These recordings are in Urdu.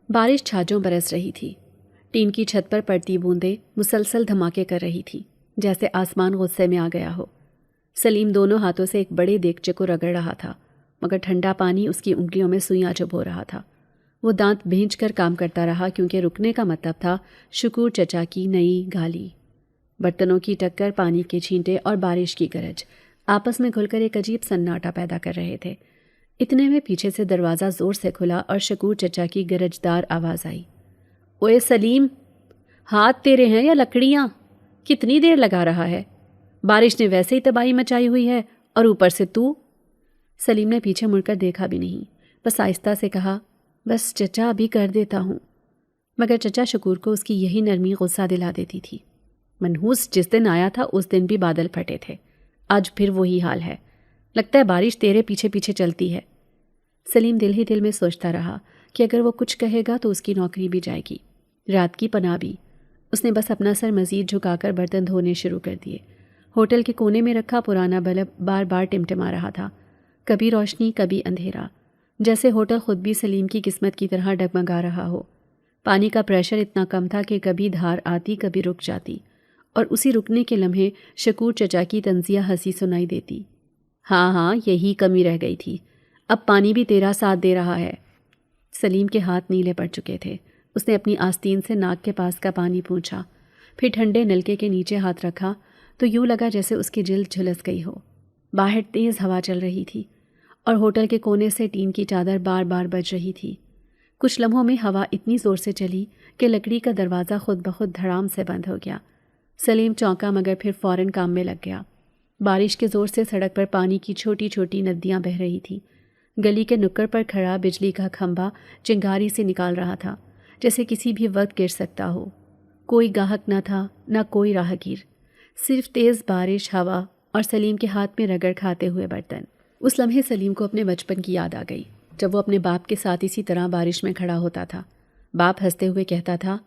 بارش چھاجوں برس رہی تھی۔ ٹین کی چھت پر پڑتی بوندیں مسلسل دھماکے کر رہی تھی، جیسے آسمان غصے میں آ گیا ہو۔ سلیم دونوں ہاتھوں سے ایک بڑے دیگچے کو رگڑ رہا تھا، مگر ٹھنڈا پانی اس کی انگلیوں میں سوئیاں چبھو رہا تھا۔ وہ دانت بھینچ کر کام کرتا رہا، کیونکہ رکنے کا مطلب تھا شکور چچا کی نئی گالی۔ برتنوں کی ٹکر، پانی کے چھینٹے اور بارش کی گرج آپس میں گھل کر ایک عجیب سناٹا پیدا کر رہے تھے۔ اتنے میں پیچھے سے دروازہ زور سے کھلا اور شکور چچا کی گرجدار آواز آئی، اوئے سلیم، ہاتھ تیرے ہیں یا لکڑیاں؟ کتنی دیر لگا رہا ہے؟ بارش نے ویسے ہی تباہی مچائی ہوئی ہے، اور اوپر سے تو۔ سلیم نے پیچھے مڑ کر دیکھا بھی نہیں، بس آہستہ سے کہا، بس چچا ابھی کر دیتا ہوں۔ مگر چچا شکور کو اس کی یہی نرمی غصہ دلا دیتی تھی۔ منحوس جس دن آیا تھا اس دن بھی بادل پھٹے تھے، آج پھر وہی حال ہے۔ لگتا ہے بارش تیرے پیچھے پیچھے چلتی ہے۔ سلیم دل ہی دل میں سوچتا رہا کہ اگر وہ کچھ کہے گا تو اس کی نوکری بھی جائے گی، رات کی پناہ بھی۔ اس نے بس اپنا سر مزید جھکا کر برتن دھونے شروع کر دیے۔ ہوٹل کے کونے میں رکھا پرانا بلب بار بار ٹمٹما رہا تھا، کبھی روشنی کبھی اندھیرا، جیسے ہوٹل خود بھی سلیم کی قسمت کی طرح ڈگمگا رہا ہو۔ پانی کا پریشر اتنا کم تھا کہ کبھی دھار آتی کبھی رک جاتی، اور اسی رکنے کے لمحے شکور چچا کی طنزیہ ہنسی سنائی دیتی۔ ہاں ہاں، یہی کمی رہ گئی تھی، اب پانی بھی تیرا ساتھ دے رہا ہے۔ سلیم کے ہاتھ نیلے پڑ چکے تھے۔ اس نے اپنی آستین سے ناک کے پاس کا پانی پونچھا، پھر ٹھنڈے نلکے کے نیچے ہاتھ رکھا تو یوں لگا جیسے اس کی جلد جھلس گئی ہو۔ باہر تیز ہوا چل رہی تھی اور ہوٹل کے کونے سے ٹین کی چادر بار بار بج رہی تھی۔ کچھ لمحوں میں ہوا اتنی زور سے چلی کہ لکڑی کا دروازہ خود بخود دھڑام سے بند ہو گیا۔ سلیم چونکا، مگر پھر فوراً کام میں لگ گیا۔ بارش کے زور سے سڑک پر پانی کی چھوٹی چھوٹی ندیاں بہہ رہی تھیں۔ گلی کے نکڑ پر کھڑا بجلی کا کھمبا چنگاری سے نکال رہا تھا، جیسے کسی بھی وقت گر سکتا ہو۔ کوئی گاہک نہ تھا، نہ کوئی راہگیر، صرف تیز بارش، ہوا اور سلیم کے ہاتھ میں رگڑ کھاتے ہوئے برتن۔ اس لمحے سلیم کو اپنے بچپن کی یاد آ گئی، جب وہ اپنے باپ کے ساتھ اسی طرح بارش میں کھڑا ہوتا تھا۔ باپ ہنستے ہوئے کہتا تھا،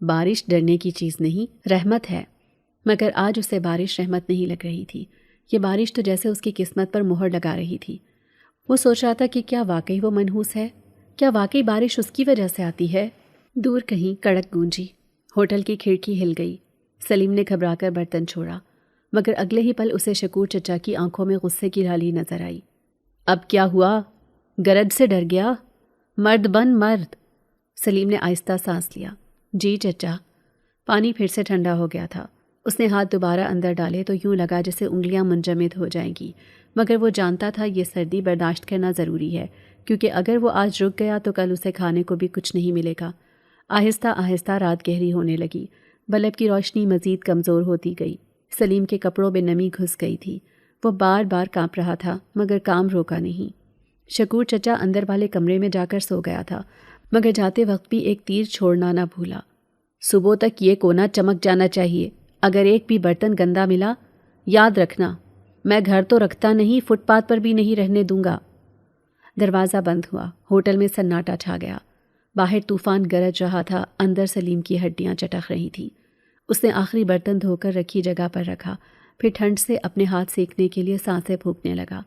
بارش ڈرنے کی چیز نہیں، رحمت ہے۔ مگر آج اسے بارش رحمت نہیں لگ رہی تھی، یہ بارش تو جیسے اس کی قسمت پر مہر لگا رہی تھی۔ وہ سوچ رہا تھا کہ کیا واقعی وہ منحوس ہے؟ کیا واقعی بارش اس کی وجہ سے آتی ہے؟ دور کہیں کڑک گونجی، ہوٹل کی کھڑکی ہل گئی۔ سلیم نے گھبرا کر برتن چھوڑا، مگر اگلے ہی پل اسے شکور چچا کی آنکھوں میں غصے کی لالی نظر آئی۔ اب کیا ہوا؟ گرج سے ڈر گیا؟ مرد بن مرد۔ سلیم نے آہستہ سانس لیا۔ جی چچا۔ پانی پھر سے ٹھنڈا ہو گیا تھا۔ اس نے ہاتھ دوبارہ اندر ڈالے تو یوں لگا جیسے انگلیاں منجمد ہو جائیں گی، مگر وہ جانتا تھا یہ سردی برداشت کرنا ضروری ہے، کیونکہ اگر وہ آج رک گیا تو کل اسے کھانے کو بھی کچھ نہیں ملے گا۔ آہستہ آہستہ رات گہری ہونے لگی، بلب کی روشنی مزید کمزور ہوتی گئی۔ سلیم کے کپڑوں میں نمی گھس گئی تھی، وہ بار بار کانپ رہا تھا، مگر کام روکا نہیں۔ شکور چچا اندر والے کمرے میں جا کر سو گیا تھا، مگر جاتے وقت بھی ایک تیر چھوڑنا نہ بھولا۔ صبح تک یہ کونا چمک جانا چاہیے، اگر ایک بھی برتن گندا ملا، یاد رکھنا میں گھر تو رکھتا نہیں، فٹ پاتھ پر بھی نہیں رہنے دوں گا۔ دروازہ بند ہوا، ہوٹل میں سناٹا چھا گیا۔ باہر طوفان گرج رہا تھا، اندر سلیم کی ہڈیاں چٹخ رہی تھیں۔ اس نے آخری برتن دھو کر رکھی جگہ پر رکھا، پھر ٹھنڈ سے اپنے ہاتھ سیکنے کے لیے سانسیں پھونکنے لگا۔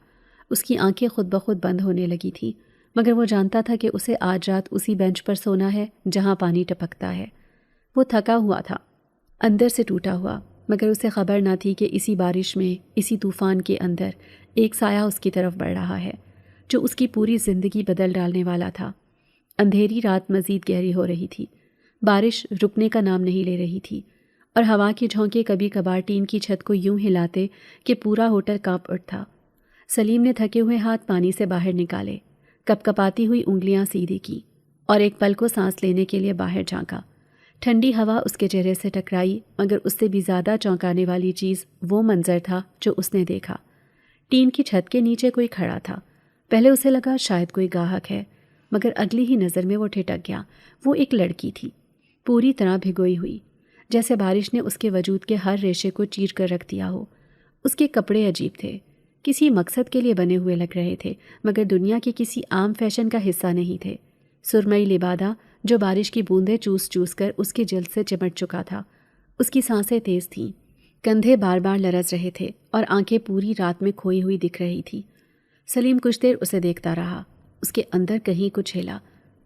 اس کی آنکھیں خود بخود بند ہونے لگی تھیں، مگر وہ جانتا تھا کہ اسے آج رات اسی بینچ پر سونا ہے جہاں پانی ٹپکتا ہے۔ وہ تھکا ہوا تھا، اندر سے ٹوٹا ہوا، مگر اسے خبر نہ تھی کہ اسی بارش میں، اسی طوفان کے اندر ایک سایہ اس کی طرف بڑھ رہا ہے، جو اس کی پوری زندگی بدل ڈالنے والا تھا۔ اندھیری رات مزید گہری ہو رہی تھی، بارش رکنے کا نام نہیں لے رہی تھی، اور ہوا کے جھونکے کبھی کبھار ٹین کی چھت کو یوں ہلاتے کہ پورا ہوٹل کانپ اٹھتا۔ سلیم نے تھکے ہوئے ہاتھ پانی سے باہر نکالے، کپ کپاتی ہوئی انگلیاں سیدھی کی، اور ایک پل کو سانس لینے کے لیے باہر جھانکا۔ ٹھنڈی ہوا اس کے چہرے سے ٹکرائی، مگر اس سے بھی زیادہ چونکانے والی چیز وہ منظر تھا جو اس نے دیکھا۔ ٹین کی چھت کے نیچے کوئی کھڑا تھا۔ پہلے اسے لگا شاید کوئی گاہک ہے، مگر اگلی ہی نظر میں وہ ٹھٹک گیا۔ وہ ایک لڑکی تھی، پوری طرح بھگوئی ہوئی، جیسے بارش نے اس کے وجود کے ہر ریشے کو چیر کر رکھ دیا ہو۔ اس کے کپڑے عجیب تھے، کسی مقصد کے لیے بنے ہوئے لگ رہے تھے، مگر دنیا کے کسی عام فیشن کا حصہ نہیں تھے۔ سرمئی لبادہ جو بارش کی بوندیں چوس چوس کر اس کی جلد سے چمٹ چکا تھا۔ اس کی سانسیں تیز تھیں، کندھے بار بار لرز رہے تھے، اور آنکھیں پوری رات میں کھوئی ہوئی دکھ رہی تھی۔ سلیم کچھ دیر اسے دیکھتا رہا، اس کے اندر کہیں کچھ ہلا،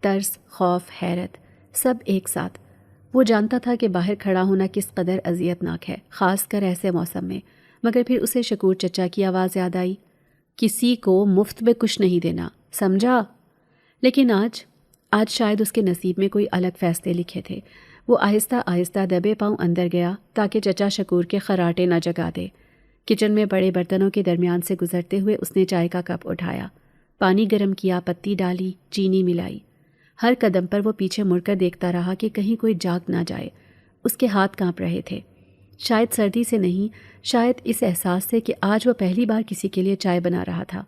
ترس، خوف، حیرت، سب ایک ساتھ۔ وہ جانتا تھا کہ باہر کھڑا ہونا کس قدر اذیت ناک ہے، خاص کر ایسے موسم میں، مگر پھر اسے شکور چچا کی آواز یاد آئی، کسی کو مفت میں کچھ نہیں دینا، سمجھا؟ لیکن آج شاید اس کے نصیب میں کوئی الگ فیصلے لکھے تھے۔ وہ آہستہ آہستہ دبے پاؤں اندر گیا تاکہ چچا شکور کے خراٹے نہ جگا دے۔ کچن میں بڑے برتنوں کے درمیان سے گزرتے ہوئے اس نے چائے کا کپ اٹھایا، پانی گرم کیا، پتی ڈالی، چینی ملائی۔ ہر قدم پر وہ پیچھے مڑ کر دیکھتا رہا کہ کہیں کوئی جاگ نہ جائے۔ اس کے ہاتھ کانپ رہے تھے، شاید سردی سے نہیں، شاید اس احساس سے کہ آج وہ پہلی بار کسی کے لیے چائے بنا رہا تھا،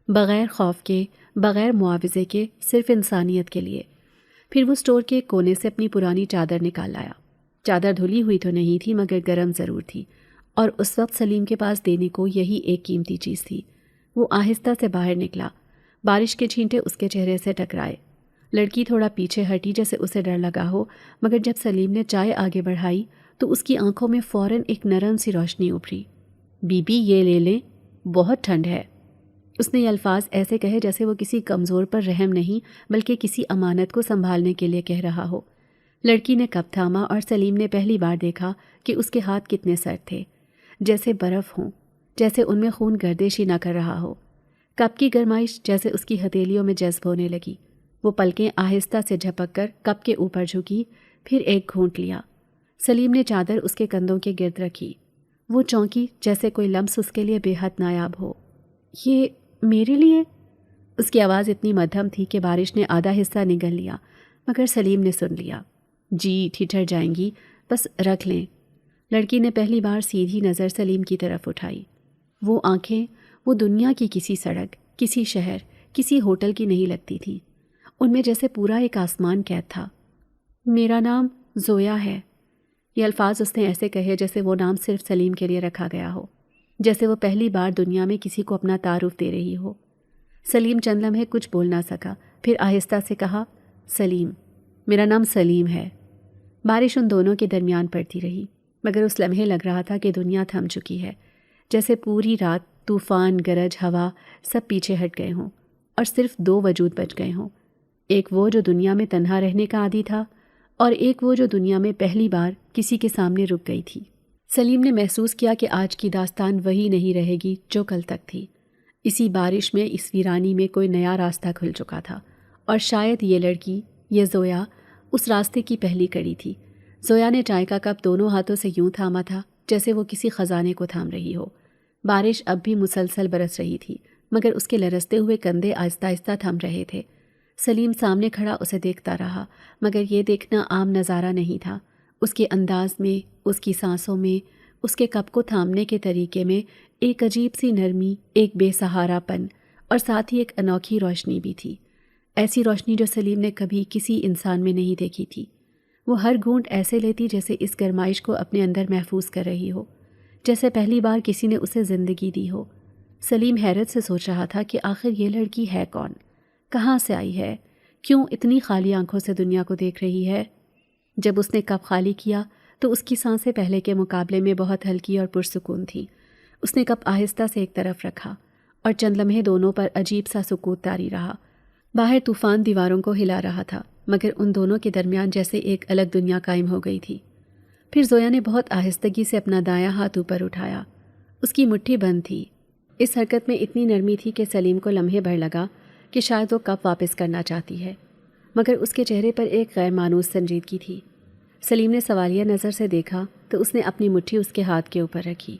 بغیر خوف کے، بغیر معاوضے کے، صرف انسانیت کے لیے۔ پھر وہ اسٹور کے ایک کونے سے اپنی پرانی چادر نکال لایا۔ چادر دھلی ہوئی تو نہیں تھی مگر گرم ضرور تھی، اور اس وقت سلیم کے پاس دینے کو یہی ایک قیمتی چیز تھی۔ وہ آہستہ سے باہر نکلا، بارش کے چھینٹے اس کے چہرے سے ٹکرائے۔ لڑکی تھوڑا پیچھے ہٹی جیسے اسے ڈر لگا ہو، مگر جب سلیم نے چائے آگے بڑھائی تو اس کی آنکھوں میں فوراً ایک نرم سی روشنی ابھری۔ بی بی یہ لے لیں، بہت ٹھنڈ ہے۔ اس نے یہ الفاظ ایسے کہے جیسے وہ کسی کمزور پر رحم نہیں بلکہ کسی امانت کو سنبھالنے کے لیے کہہ رہا ہو۔ لڑکی نے کپ تھاما اور سلیم نے پہلی بار دیکھا کہ اس کے ہاتھ کتنے سرد تھے، جیسے برف ہوں، جیسے ان میں خون گردش ہی نہ کر رہا ہو۔ کپ کی گرمائش جیسے اس کی ہتھیلیوں میں جذب ہونے لگی۔ وہ پلکیں آہستہ سے جھپک کر کپ کے اوپر جھکی، پھر ایک گھونٹ لیا۔ سلیم نے چادر اس کے کندھوں کے گرد رکھی۔ وہ چونکی جیسے کوئی لمس اس کے لیے بے حد نایاب ہو۔ یہ میرے لیے؟ اس کی آواز اتنی مدھم تھی کہ بارش نے آدھا حصہ نگل لیا، مگر سلیم نے سن لیا۔ جی ٹھٹر جائیں گی، بس رکھ لیں۔ لڑکی نے پہلی بار سیدھی نظر سلیم کی طرف اٹھائی۔ وہ آنکھیں، وہ دنیا کی کسی سڑک، کسی شہر، کسی ہوٹل کی نہیں لگتی تھی، ان میں جیسے پورا ایک آسمان قید تھا۔ میرا نام زویا ہے۔ یہ الفاظ اس نے ایسے کہے جیسے وہ نام صرف سلیم کے لیے رکھا گیا ہو، جیسے وہ پہلی بار دنیا میں کسی کو اپنا تعارف دے رہی ہو۔ سلیم چند لمحے کچھ بول نہ سکا، پھر آہستہ سے کہا، سلیم، میرا نام سلیم ہے۔ بارش ان دونوں کے درمیان پڑتی رہی، مگر اس لمحے لگ رہا تھا کہ دنیا تھم چکی ہے، جیسے پوری رات طوفان، گرج، ہوا سب پیچھے ہٹ گئے ہوں اور صرف دو وجود بچ گئے ہوں، ایک وہ جو دنیا میں تنہا رہنے کا عادی تھا، اور ایک وہ جو دنیا میں پہلی بار کسی کے سامنے رک گئی تھی۔ سلیم نے محسوس کیا کہ آج کی داستان وہی نہیں رہے گی جو کل تک تھی۔ اسی بارش میں، اس ویرانی میں کوئی نیا راستہ کھل چکا تھا، اور شاید یہ لڑکی، یہ زویا، اس راستے کی پہلی کڑی تھی۔ زویا نے چائے کا کپ دونوں ہاتھوں سے یوں تھاما تھا جیسے وہ کسی خزانے کو تھام رہی ہو۔ بارش اب بھی مسلسل برس رہی تھی، مگر اس کے لرزتے ہوئے کندھے آہستہ آہستہ تھم رہے تھے۔ سلیم سامنے کھڑا اسے دیکھتا رہا، مگر یہ دیکھنا عام نظارہ نہیں تھا۔ اس کے انداز میں، اس کی سانسوں میں، اس کے کپ کو تھامنے کے طریقے میں ایک عجیب سی نرمی، ایک بے سہارا پن، اور ساتھ ہی ایک انوکھی روشنی بھی تھی، ایسی روشنی جو سلیم نے کبھی کسی انسان میں نہیں دیکھی تھی۔ وہ ہر گھونٹ ایسے لیتی جیسے اس گرمائش کو اپنے اندر محفوظ کر رہی ہو، جیسے پہلی بار کسی نے اسے زندگی دی ہو۔ سلیم حیرت سے سوچ رہا تھا کہ آخر یہ لڑکی ہے کون، کہاں سے آئی ہے، کیوں اتنی خالی آنکھوں سے دنیا کو دیکھ رہی ہے۔ جب اس نے کپ خالی کیا تو اس کی سانسیں پہلے کے مقابلے میں بہت ہلکی اور پرسکون تھیں۔ اس نے کپ آہستہ سے ایک طرف رکھا، اور چند لمحے دونوں پر عجیب سا سکوت طاری رہا۔ باہر طوفان دیواروں کو ہلا رہا تھا، مگر ان دونوں کے درمیان جیسے ایک الگ دنیا قائم ہو گئی تھی۔ پھر زویا نے بہت آہستگی سے اپنا دایاں ہاتھ اوپر اٹھایا۔ اس کی مٹھی بند تھی۔ اس حرکت میں اتنی نرمی تھی کہ سلیم کو لمحے بھر لگا کہ شاید وہ کپ واپس کرنا چاہتی ہے، مگر اس کے چہرے پر ایک غیر مانوس سنجیدگی تھی۔ سلیم نے سوالیہ نظر سے دیکھا تو اس نے اپنی مٹھی اس کے ہاتھ کے اوپر رکھی۔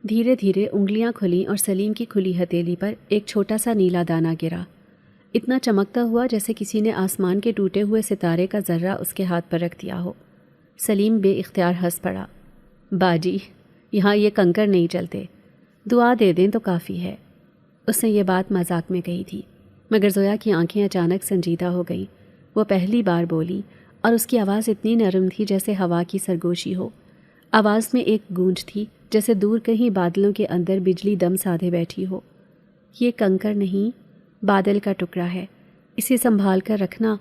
دھیرے دھیرے انگلیاں کھلیں اور سلیم کی کھلی ہتھیلی پر ایک چھوٹا سا نیلا دانہ گرا، اتنا چمکتا ہوا جیسے کسی نے آسمان کے ٹوٹے ہوئے ستارے کا ذرہ اس کے ہاتھ پر رکھ دیا ہو۔ سلیم بے اختیار ہنس پڑا۔ باجی، یہاں یہ کنکر نہیں چلتے، دعا دے دیں تو کافی ہے۔ اس نے یہ بات مذاق میں کہی تھی، مگر زویا کی آنکھیں اچانک سنجیدہ ہو گئیں۔ وہ پہلی بار بولی، اور اس کی آواز اتنی نرم تھی جیسے ہوا کی سرگوشی ہو۔ آواز میں ایک گونج تھی جیسے دور کہیں بادلوں کے اندر بجلی دم سادھے بیٹھی ہو۔ یہ کنکر نہیں، بادل کا ٹکڑا ہے، اسے سنبھال کر رکھنا۔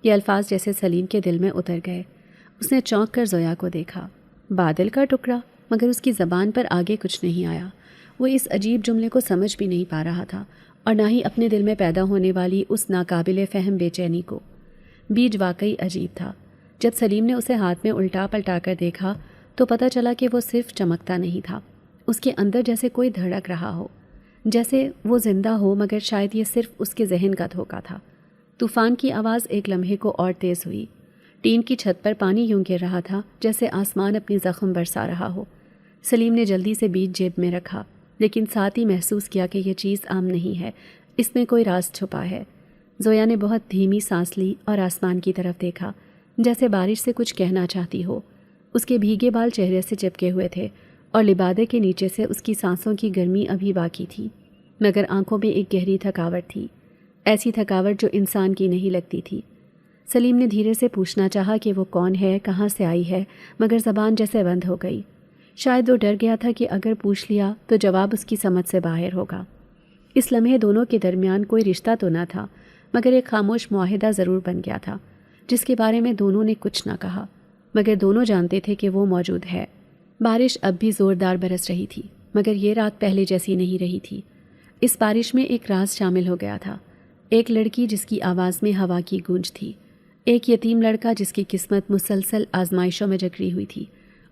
یہ الفاظ جیسے سلیم کے دل میں اتر گئے۔ اس نے چونک کر زویا کو دیکھا۔ بادل کا ٹکڑا؟ مگر اس کی زبان پر آگے کچھ نہیں آیا۔ وہ اس عجیب جملے کو سمجھ بھی نہیں پا رہا تھا، اور نہ ہی اپنے دل میں پیدا ہونے والی اس ناقابل فہم بے چینی کو۔ بیج واقعی عجیب تھا۔ جب سلیم نے اسے ہاتھ میں الٹا پلٹا کر دیکھا تو پتہ چلا کہ وہ صرف چمکتا نہیں تھا، اس کے اندر جیسے کوئی دھڑک رہا ہو، جیسے وہ زندہ ہو، مگر شاید یہ صرف اس کے ذہن کا دھوکہ تھا۔ طوفان کی آواز ایک لمحے کو اور تیز ہوئی۔ ٹین کی چھت پر پانی یوں گر رہا تھا جیسے آسمان اپنی زخم برسا رہا ہو۔ سلیم نے جلدی سے بیج جیب میں رکھا، لیکن ساتھ ہی محسوس کیا کہ یہ چیز عام نہیں ہے، اس میں کوئی راز چھپا ہے۔ زویا نے بہت دھیمی سانس لی اور آسمان کی طرف دیکھا، جیسے بارش سے کچھ کہنا چاہتی ہو۔ اس کے بھیگے بال چہرے سے چپکے ہوئے تھے اور لبادے کے نیچے سے اس کی سانسوں کی گرمی ابھی باقی تھی، مگر آنکھوں میں ایک گہری تھکاوٹ تھی، ایسی تھکاوٹ جو انسان کی نہیں لگتی تھی۔ سلیم نے دھیرے سے پوچھنا چاہا کہ وہ کون ہے، کہاں سے آئی ہے، مگر زبان جیسے بند ہو گئی۔ شاید وہ ڈر گیا تھا کہ اگر پوچھ لیا تو جواب اس کی سمجھ سے باہر ہوگا۔ اس لمحے دونوں کے درمیان کوئی رشتہ تو نہ تھا، مگر ایک خاموش معاہدہ ضرور بن گیا تھا، جس کے بارے میں دونوں نے کچھ نہ کہا، مگر دونوں جانتے تھے کہ وہ موجود ہے۔ بارش اب بھی زوردار برس رہی تھی، مگر یہ رات پہلے جیسی نہیں رہی تھی۔ اس بارش میں ایک راز شامل ہو گیا تھا، ایک لڑکی جس کی آواز میں ہوا کی گونج تھی، ایک یتیم لڑکا جس کی قسمت مسلسل آزمائشوں میں جکڑی ہوئی تھی،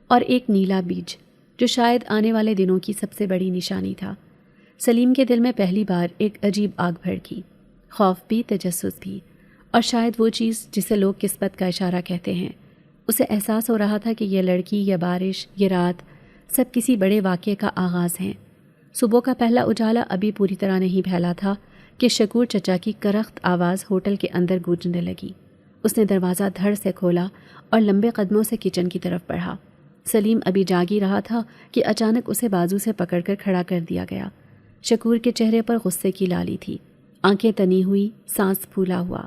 اور ایک نیلا بیج جو شاید آنے والے دنوں کی سب سے بڑی نشانی تھا۔ سلیم کے دل میں پہلی بار ایک عجیب آگ بھڑکی، خوف بھی، تجسس بھی، اور شاید وہ چیز جسے لوگ قسمت کا اشارہ کہتے ہیں۔ اسے احساس ہو رہا تھا کہ یہ لڑکی، یہ بارش، یہ رات سب کسی بڑے واقعے کا آغاز ہیں۔ صبح کا پہلا اجالا ابھی پوری طرح نہیں پھیلا تھا کہ شکور چچا کی کرخت آواز ہوٹل کے اندر گونجنے لگی۔ اس نے دروازہ دھڑ سے کھولا اور لمبے قدموں سے کچن کی طرف بڑھا۔ سلیم ابھی جاگ ہی رہا تھا کہ اچانک اسے بازو سے پکڑ کر کھڑا کر دیا گیا۔ شکور کے چہرے پر غصے کی لالی تھی، آنکھیں تنی ہوئی، سانس پھولا ہوا۔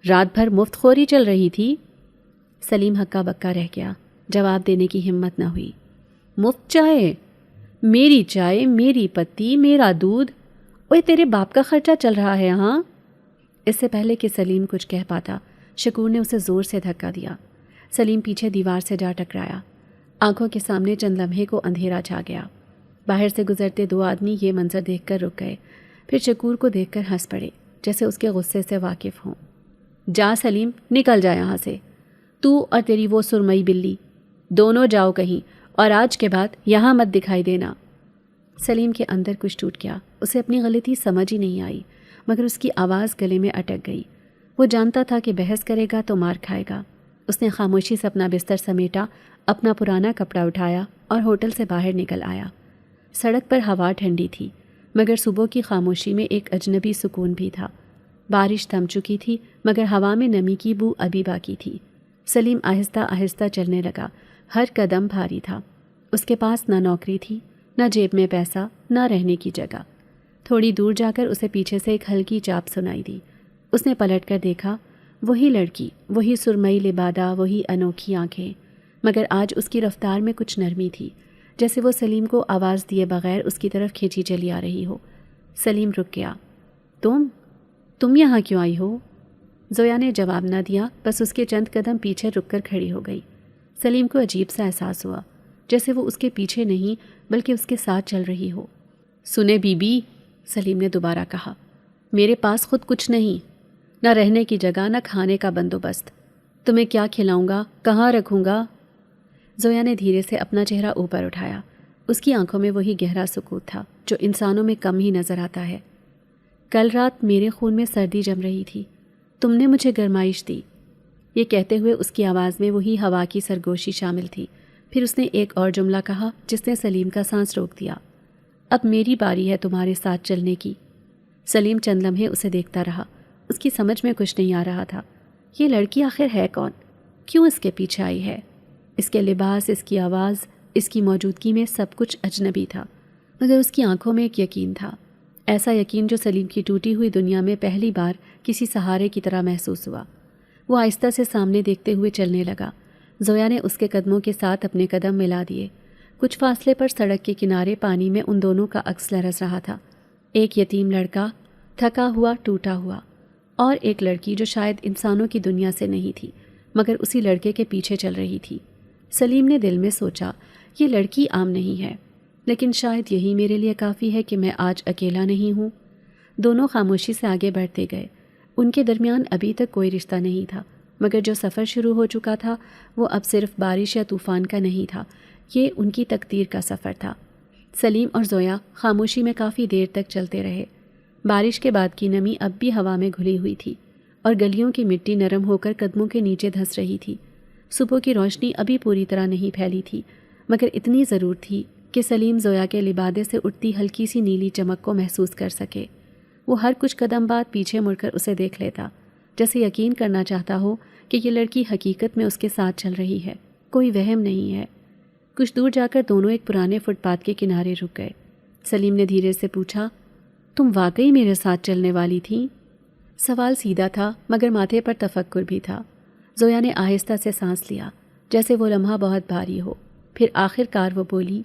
رات بھر مفت خوری چل رہی تھی؟ سلیم ہکا بکا رہ گیا، جواب دینے کی ہمت نہ ہوئی۔ مفت چائے؟ میری چائے، میری پتی، میرا دودھ؟ اوے تیرے باپ کا خرچہ چل رہا ہے ہاں؟ اس سے پہلے کہ سلیم کچھ کہہ پاتا، شکور نے اسے زور سے دھکا دیا۔ سلیم پیچھے دیوار سے جا ٹکرایا۔ آنکھوں کے سامنے چند لمحے کو اندھیرا چھا گیا۔ باہر سے گزرتے دو آدمی یہ منظر دیکھ کر رک گئے، پھر شکور کو دیکھ کر ہنس پڑے جیسے اس کے غصے سے واقف ہوں۔ جا سلیم، نکل جا یہاں سے، تو اور تیری وہ سرمئی بلی، دونوں جاؤ کہیں، اور آج کے بعد یہاں مت دکھائی دینا۔ سلیم کے اندر کچھ ٹوٹ گیا، اسے اپنی غلطی سمجھ ہی نہیں آئی، مگر اس کی آواز گلے میں اٹک گئی۔ وہ جانتا تھا کہ بحث کرے گا تو مار کھائے گا۔ اس نے خاموشی سے اپنا بستر سمیٹا، اپنا پرانا کپڑا اٹھایا اور ہوٹل سے باہر نکل آیا۔ سڑک پر ہوا ٹھنڈی تھی، مگر صبح کی خاموشی میں ایک اجنبی سکون بھی تھا۔ بارش تھم چکی تھی، مگر ہوا میں نمی کی بو ابھی باقی تھی۔ سلیم آہستہ آہستہ چلنے لگا، ہر قدم بھاری تھا۔ اس کے پاس نہ نوکری تھی، نہ جیب میں پیسہ، نہ رہنے کی جگہ۔ تھوڑی دور جا کر اسے پیچھے سے ایک ہلکی چاپ سنائی دی۔ اس نے پلٹ کر دیکھا، وہی لڑکی، وہی سرمئی لبادہ، وہی انوکھی آنکھیں، مگر آج اس کی رفتار میں کچھ نرمی تھی، جیسے وہ سلیم کو آواز دیے بغیر اس کی طرف کھینچی چلی آ رہی ہو۔ سلیم رک گیا۔ تم یہاں کیوں آئی ہو؟ زویا نے جواب نہ دیا، بس اس کے چند قدم پیچھے رک کر کھڑی ہو گئی۔ سلیم کو عجیب سا احساس ہوا، جیسے وہ اس کے پیچھے نہیں بلکہ اس کے ساتھ چل رہی ہو۔ سنے بی بی، سلیم نے دوبارہ کہا، میرے پاس خود کچھ نہیں، نہ رہنے کی جگہ، نہ کھانے کا بندوبست۔ تمہیں کیا کھلاؤں گا، کہاں رکھوں گا؟ زویا نے دھیرے سے اپنا چہرہ اوپر اٹھایا۔ اس کی آنکھوں میں وہی گہرا سکوت تھا جو انسانوں میں کم ہی نظر آتا ہے۔ کل رات میرے خون میں سردی جم رہی تھی، تم نے مجھے گرمائش دی۔ یہ کہتے ہوئے اس کی آواز میں وہی ہوا کی سرگوشی شامل تھی۔ پھر اس نے ایک اور جملہ کہا جس نے سلیم کا سانس روک دیا، اب میری باری ہے تمہارے ساتھ چلنے کی۔ سلیم چند لمحے اسے دیکھتا رہا، اس کی سمجھ میں کچھ نہیں آ رہا تھا۔ یہ لڑکی آخر ہے کون؟ کیوں اس کے پیچھے آئی ہے؟ اس کے لباس، اس کی آواز، اس کی موجودگی میں سب کچھ اجنبی تھا، مگر اس کی آنکھوں میں ایک یقین تھا، ایسا یقین جو سلیم کی ٹوٹی ہوئی دنیا میں پہلی بار کسی سہارے کی طرح محسوس ہوا۔ وہ آہستہ سے سامنے دیکھتے ہوئے چلنے لگا۔ زویا نے اس کے قدموں کے ساتھ اپنے قدم ملا دیے۔ کچھ فاصلے پر سڑک کے کنارے پانی میں ان دونوں کا عکس لرز رہا تھا، ایک یتیم لڑکا، تھکا ہوا، ٹوٹا ہوا، اور ایک لڑکی جو شاید انسانوں کی دنیا سے نہیں تھی مگر اسی لڑکے کے پیچھے چل رہی تھی۔ سلیم نے دل میں سوچا، یہ لڑکی عام نہیں ہے، لیکن شاید یہی میرے لیے کافی ہے کہ میں آج اکیلا نہیں ہوں۔ دونوں خاموشی سے آگے بڑھتے گئے۔ ان کے درمیان ابھی تک کوئی رشتہ نہیں تھا، مگر جو سفر شروع ہو چکا تھا وہ اب صرف بارش یا طوفان کا نہیں تھا، یہ ان کی تقدیر کا سفر تھا۔ سلیم اور زویا خاموشی میں کافی دیر تک چلتے رہے۔ بارش کے بعد کی نمی اب بھی ہوا میں گھلی ہوئی تھی اور گلیوں کی مٹی نرم ہو کر قدموں کے نیچے دھس رہی تھی۔ صبح کی روشنی ابھی پوری طرح نہیں پھیلی تھی، مگر اتنی ضرور تھی کہ سلیم زویا کے لبادے سے اٹھتی ہلکی سی نیلی چمک کو محسوس کر سکے۔ وہ ہر کچھ قدم بعد پیچھے مڑ کر اسے دیکھ لیتا، جیسے یقین کرنا چاہتا ہو کہ یہ لڑکی حقیقت میں اس کے ساتھ چل رہی ہے، کوئی وہم نہیں ہے۔ کچھ دور جا کر دونوں ایک پرانے فٹ پاتھ کے کنارے رک گئے۔ سلیم نے دھیرے سے پوچھا، تم واقعی میرے ساتھ چلنے والی تھیں؟ سوال سیدھا تھا مگر ماتھے پر تفکر بھی تھا۔ زویا نے آہستہ سے سانس لیا، جیسے وہ لمحہ بہت بھاری ہو۔ پھر آخر کار وہ بولی،